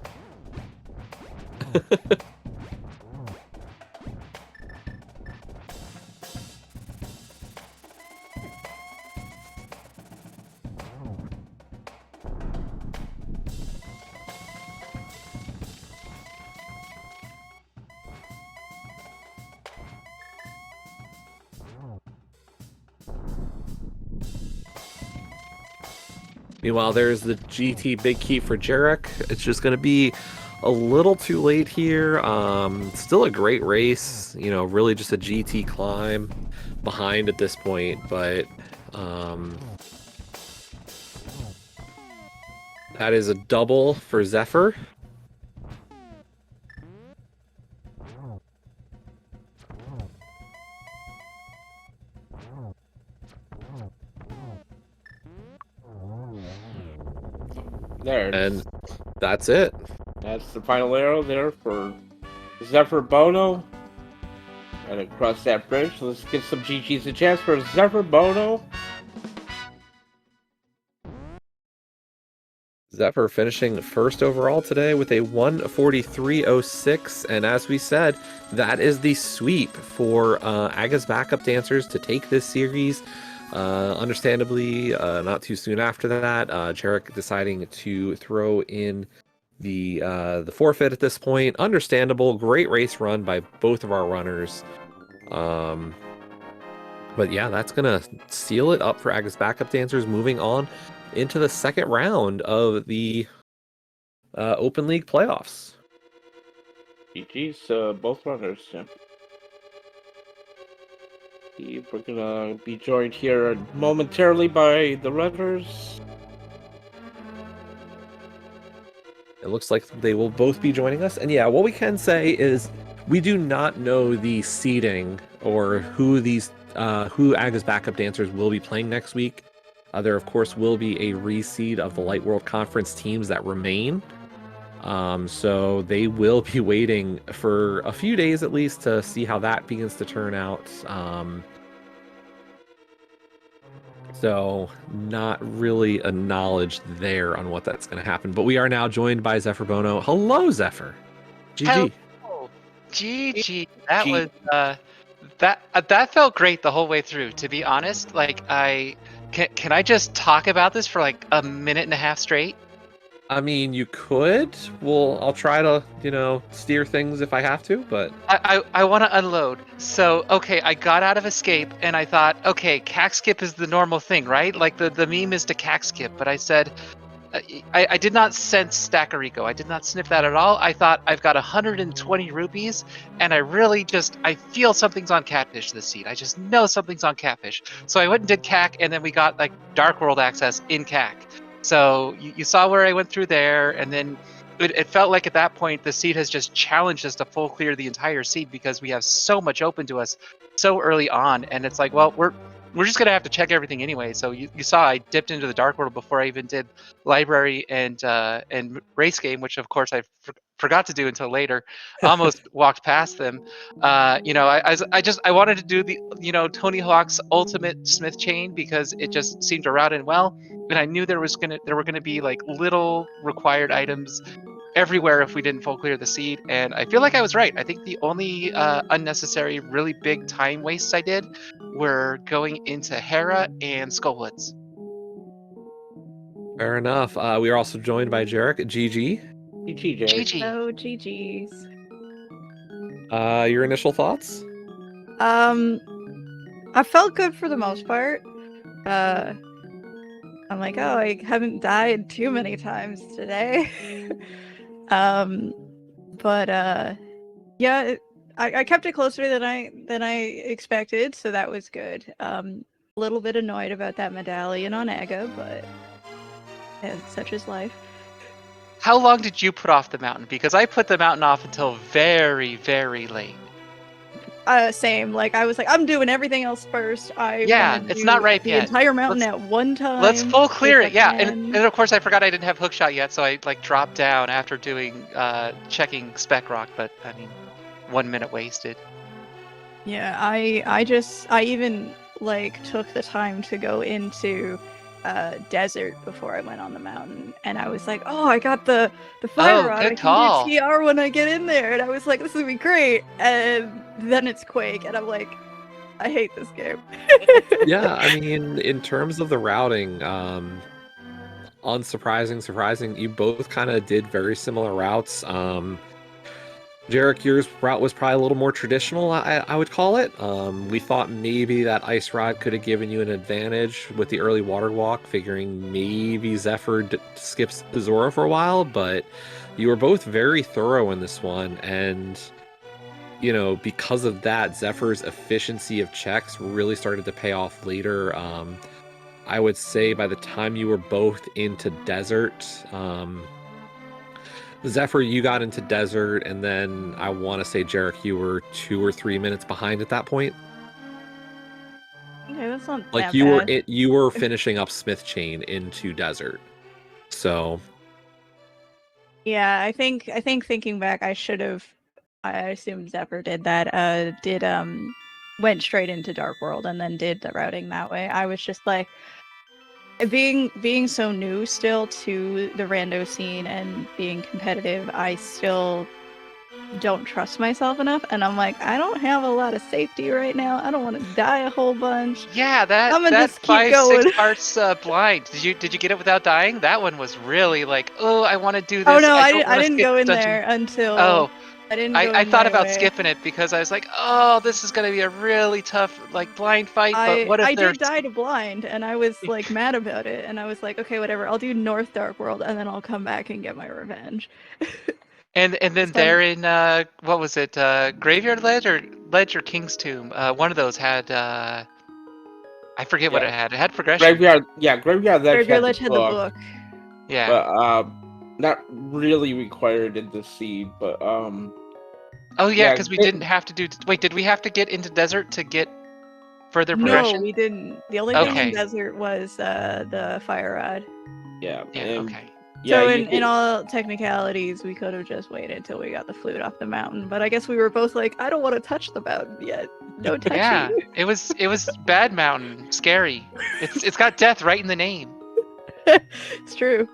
Meanwhile, there's the GT Big Key for Jarek. It's just going to be a little too late here. Still a great race, you know, really just a GT climb behind at this point, but that is a double for Zephyr. There. And that's it. That's the final arrow there for Zephyr Bono. And across that bridge, let's get some GG's a chance for Zephyr Bono. Zephyr finishing first overall today with a 1:43.06, and as we said, that is the sweep for Aga's backup dancers to take this series. Understandably, not too soon after that, Jarek deciding to throw in the forfeit at this point. Understandable, great race run by both of our runners. But yeah, that's gonna seal it up for Aga's backup dancers. Moving on into the second round of the Open League playoffs. GG's both runners. Yeah. We're gonna be joined here momentarily by the runners. It looks like they will both be joining us. And yeah, what we can say is we do not know the seeding or who Aga's backup dancers will be playing next week. There, of course, will be a reseed of the Light World Conference teams that remain. So they will be waiting for a few days at least to see how that begins to turn out. So not really a knowledge there on what that's going to happen. But we are now joined by Zephyr Bono. Hello, Zephyr. GG. Hello. GG. That was that felt great the whole way through. To be honest, like can I just talk about this for like a minute and a half straight? I mean, you could. Well, I'll try to, steer things if I have to, but I want to unload. So, okay, I got out of escape and I thought, okay, cack skip is the normal thing, right? Like the meme is to cack skip. But I said, I did not sense Stackerico. I did not sniff that at all. I thought I've got 120 rupees, and I feel something's on Catfish this seed. I just know something's on Catfish. So I went and did CAC, and then we got like Dark World access in CAC. So you saw where I went through there, and then it felt like at that point the seed has just challenged us to full clear the entire seed because we have so much open to us so early on, and it's like, well, we're just gonna have to check everything anyway. So you saw I dipped into the Dark World before I even did library and race game, which of course I forgot to do until later. Almost walked past them. I wanted to do the Tony Hawk's Ultimate Smith chain because it just seemed to route in well, and I knew there were gonna be like little required items everywhere if we didn't full clear the seed, and I feel like I was right. I think the only unnecessary, really big time wastes I did were going into Hera and Skullwoods. fair enough. We are also joined by Jarek. GG. GG. GG. Oh, GG's. Your initial thoughts? I felt good for the most part. I'm like, oh, I haven't died too many times today. Yeah, I kept it closer than I expected, so that was good. A little bit annoyed about that medallion on Aga, but such is life. How long did you put off the mountain? Because I put the mountain off until very, very late. Same. Like I was like, I'm doing everything else first. It's not ripe the yet. entire mountain at one time. Let's full clear it. Yeah, can. and of course I forgot I didn't have hookshot yet, so I like dropped down after doing checking spec rock. But I mean, 1 minute wasted. Yeah, I even like took the time to go into desert before I went on the mountain, and I was like, oh, I got the fire rod. Good I call. can do TR when I get in there, and I was like, this would be great. And then it's Quake, and I'm like, I hate this game. Yeah, I mean, in terms of the routing, surprising, you both kind of did very similar routes. Jarek, yours route was probably a little more traditional, I would call it. We thought maybe that Ice Rod could have given you an advantage with the early water walk, figuring maybe Zephyr skips Zora for a while, but you were both very thorough in this one, and because of that, Zephyr's efficiency of checks really started to pay off later. I would say by the time you were both into desert, Zephyr, you got into desert, and then I want to say, Jarek, you were 2 or 3 minutes behind at that point. Okay, that's not Like that you bad. you were finishing up Smith Chain into desert. So Yeah, I think thinking back, I assumed Zephyr did that. Went straight into Dark World and then did the routing that way. I was just like, being so new still to the rando scene and being competitive, I still don't trust myself enough, and I'm like, I don't have a lot of safety right now. I don't want to die a whole bunch. Yeah, that I'm gonna that just keep 5-6 going. parts blind. Did you get it without dying? That one was really like, oh, I want to do this. Oh no, I don't wanna didn't skip go in dungeon. there until. Oh, I didn't. Go I in thought right about away. skipping it because I was like, oh, this is gonna be a really tough like blind fight. But what if I there's did die to blind, and I was like mad about it, and I was like, okay, whatever. I'll do North Dark World, and then I'll come back and get my revenge. and then there in what was it, Graveyard Ledge or King's Tomb? One of those had I forget what it had. It had progression. Graveyard Ledge Graveyard had Ledge had the book. Yeah. But not really required in the seed, but Oh yeah, because we didn't have to do. Wait, did we have to get into desert to get further progression? No, we didn't. The only thing in desert was the fire rod. Yeah. Okay. Yeah. So in all technicalities, we could have just waited until we got the flute off the mountain. But I guess we were both like, I don't want to touch the mountain yet. No touching. Yeah, it was bad mountain, scary. It's got death right in the name. It's true.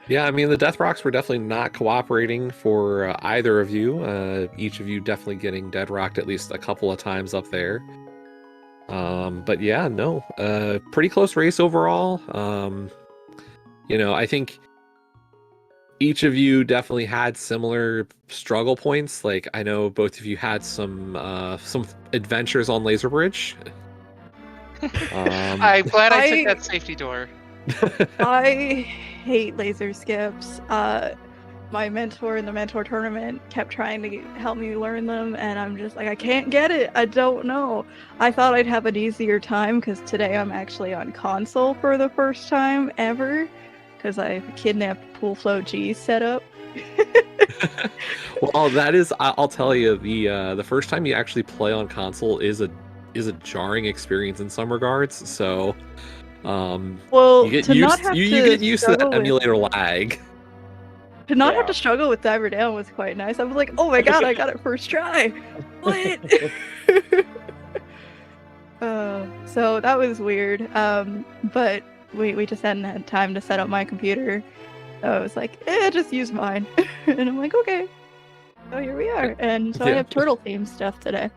yeah, I mean, the Death Rocks were definitely not cooperating for either of you. Each of you definitely getting dead rocked at least a couple of times up there. But yeah, no, pretty close race overall. I think each of you definitely had similar struggle points. Like I know both of you had some adventures on Laser Bridge. I'm glad I took I- that safety door. I hate laser skips. My mentor in the mentor tournament kept trying to help me learn them, and I'm just like, I can't get it. I don't know. I thought I'd have an easier time because today I'm actually on console for the first time ever because I kidnapped Pool Flow G's setup. Well, that is, I'll tell you, the first time you actually play on console is a jarring experience in some regards. So, Well, you get to not used have you to get used to that struggle with emulator lag. to not have Yeah. to struggle with Diver Down was quite nice. I was like, oh my god, I got it first try. What? So that was weird. But we just hadn't had time to set up my computer. So I was like, just use mine. And I'm like, okay. So here we are. And so I Yeah. have turtle themed stuff today.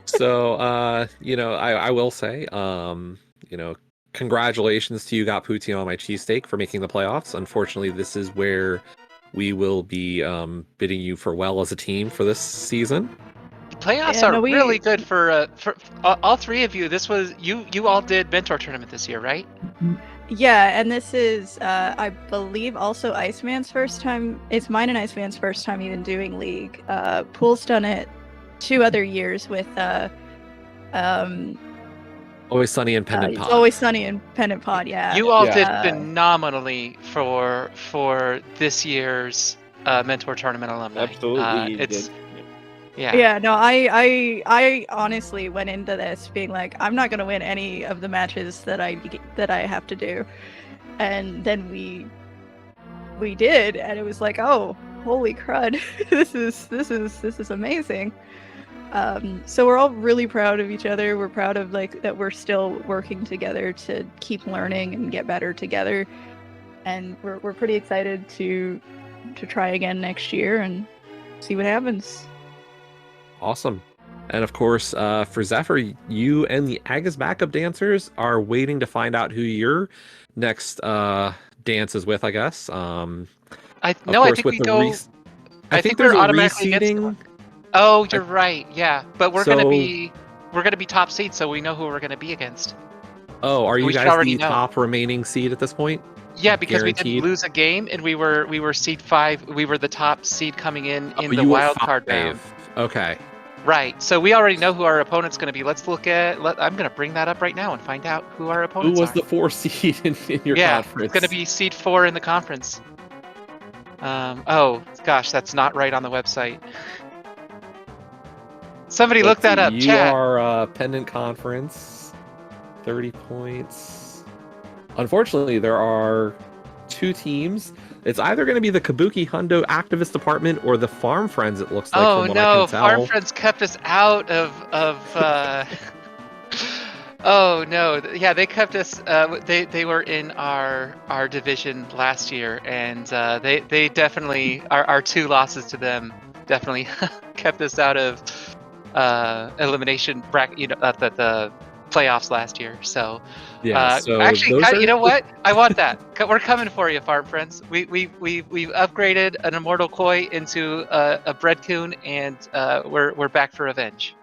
So, you know, I will say, you know, congratulations to you, got Poutine on my cheesesteak for making the playoffs. Unfortunately, this is where we will be bidding you farewell as a team for this season. Playoffs Yeah, are no, really good for all three of you. This was you all did mentor tournament this year, right? Yeah, and this is, I believe, also Iceman's first time. It's mine and Iceman's first time even doing League. Pool's done it 2 other years with, Always Sunny and Pendant it's Pod. Always Sunny in Pendant Pod, yeah. You all Yeah. did phenomenally for this year's mentor tournament alumni. Absolutely, you It's did. yeah. Yeah, no, I honestly went into this being like, I'm not gonna win any of the matches that I have to do, and then we did, and it was like, oh, holy crud, this is amazing. So we're all really proud of each other. We're proud of like that we're still working together to keep learning and get better together, and we're pretty excited to try again next year and see what happens. Awesome. And of course, for Zephyr, you and the Agus backup dancers are waiting to find out who your next dance is with, I guess. Of I course, think with we the go. I think we're there's a automatically against reseeding. them. Oh, you're right. Yeah, but we're gonna So- be top seed, so we know who we're gonna be against. Oh, are you We should guys already the know. top remaining seed at this point? Yeah, because we Guaranteed? didn't lose a game, and we were seed 5. We were the top seed coming in Oh, the you were wild card 5. round. Okay. Right. So we already know who our opponent's going to be. Let's look at. I'm going to bring that up right now and find out who our Who opponents was are. the 4 seed in your yeah, conference? it's going to be seed 4 in the conference. Oh gosh, that's not right on the website. Somebody look that up. You Chat. are Pendant Conference, 30 points. Unfortunately, there are 2 teams. It's either going to be the Kabuki Hundo Activist Department or the Farm Friends, it looks like, Oh from what I no, can tell. Farm Friends kept us out of. Oh no, yeah, they kept us. They were in our division last year, and they definitely our 2 losses to them definitely kept us out of elimination bracket. You know, the playoffs last year. So Yeah, so actually, those are you know what? I want that. We're coming for you, Farm Friends. We've upgraded an Immortal Koi into a Bread Coon, and we're back for revenge.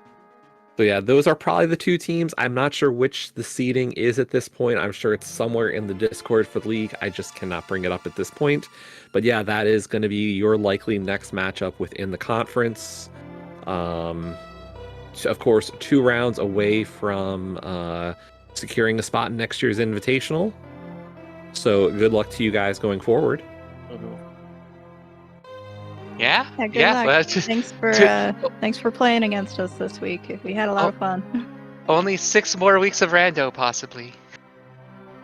So yeah, those are probably the 2 teams. I'm not sure which the seeding is at this point. I'm sure it's somewhere in the Discord for the league. I just cannot bring it up at this point. But yeah, that is going to be your likely next matchup within the conference. So of course, 2 rounds away from securing a spot in next year's Invitational. So good luck to you guys going forward. Yeah, Yeah, good yeah. luck. Well, Thanks for playing against us this week. We had a lot of fun. only 6 more weeks of rando, possibly.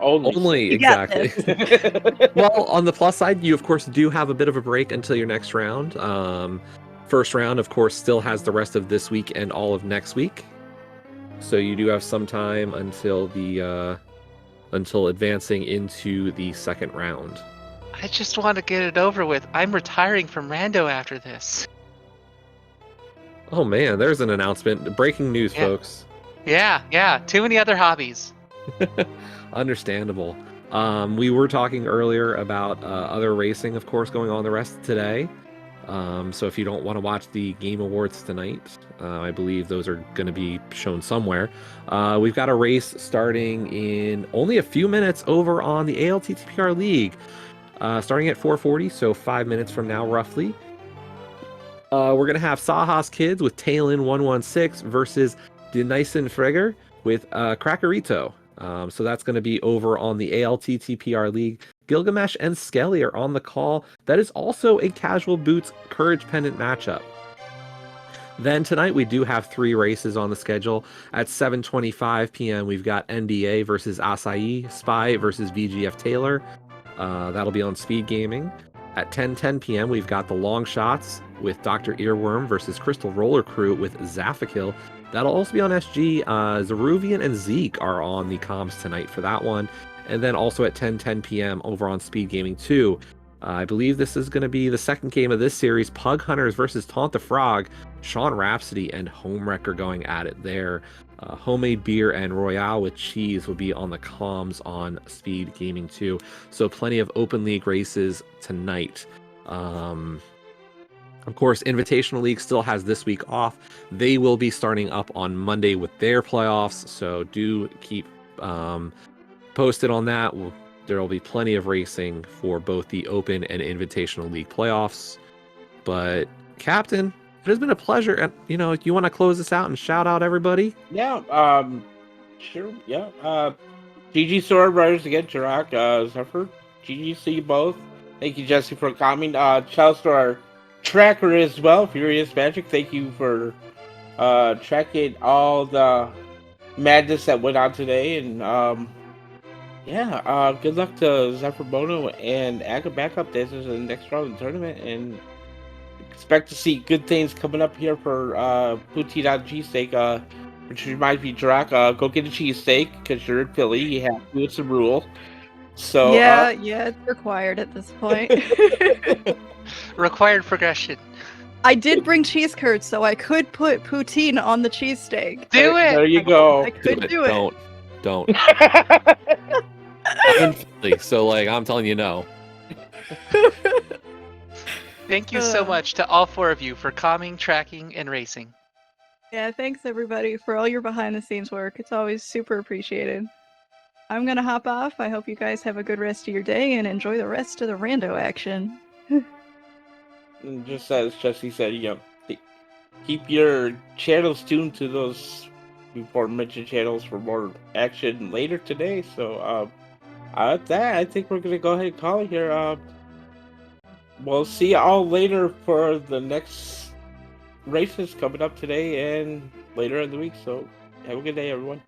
Only You got exactly. Well, on the plus side, you of course do have a bit of a break until your next round. First round, of course, still has the rest of this week and all of next week. So you do have some time until the until advancing into the second round. I just want to get it over with. I'm retiring from rando after this. Oh man, there's an announcement. Breaking news, Yeah. folks. Yeah. Too many other hobbies. Understandable. We were talking earlier about other racing, of course, going on the rest of today. So if you don't want to watch the Game Awards tonight, I believe those are going to be shown somewhere. We've got a race starting in only a few minutes over on the ALTTPR League, starting at 4:40, so 5 minutes from now, roughly. We're going to have Saha's Kids with Talon 116 versus Denison Freger with Crackerito. So that's going to be over on the ALTTPR League. Gilgamesh and Skelly are on the call. That is also a Casual Boots Courage Pendant matchup. Then tonight we do have 3 races on the schedule. At 7:25 p.m. we've got NBA versus Acai, Spy versus VGF Taylor. That'll be on SpeedGaming. At 10:10 p.m. we've got the Long Shots with Dr. Earworm versus Crystal Roller Crew with Zafakil. That'll also be on SG. Zeruvian and Zeke are on the comms tonight for that one. And then also at 10:10 p.m. over on SpeedGaming 2. I believe this is going to be the second game of this series. Pug Hunters versus Taunt the Frog. Sean Rhapsody and Homewrecker going at it there. Homemade Beer and Royale with Cheese will be on the comms on Speed Gaming 2. So plenty of Open League races tonight. Of course, Invitational League still has this week off. They will be starting up on Monday with their playoffs. So do keep posted on that. There will be plenty of racing for both the Open and Invitational League playoffs. But, Captain, it has been a pleasure. And, you want to close this out and shout out everybody? Yeah, sure, yeah. GG Sword Riders again, Jirak, Zephyr. GG, see you both. Thank you, Jesse, for coming. Shouts to our tracker as well, Furious Magic. Thank you for tracking all the madness that went on today. And, yeah, good luck to Zephyr Bono and Aga Backup Dancers in the next round of the tournament, and expect to see good things coming up here for Poutine on Cheesesteak, which reminds me, Drac, go get a cheesesteak, because you're in Philly, you have to, it's a rule. So yeah, it's required at this point. Required progression. I did bring cheese curds, so I could put poutine on the cheesesteak. Do it! There you go. I could do it. Don't. I'm in Philly, so I'm telling you no. Thank you so much to all 4 of you for calming, tracking, and racing. Yeah, thanks everybody for all your behind the scenes work. It's always super appreciated. I'm gonna hop off. I hope you guys have a good rest of your day and enjoy the rest of the rando action. And just as Jesse said, keep your channels tuned to those before mentioned channels for more action later today. So, at that, I think we're gonna go ahead and call it here. We'll see you all later for the next races coming up today and later in the week. So, have a good day, everyone.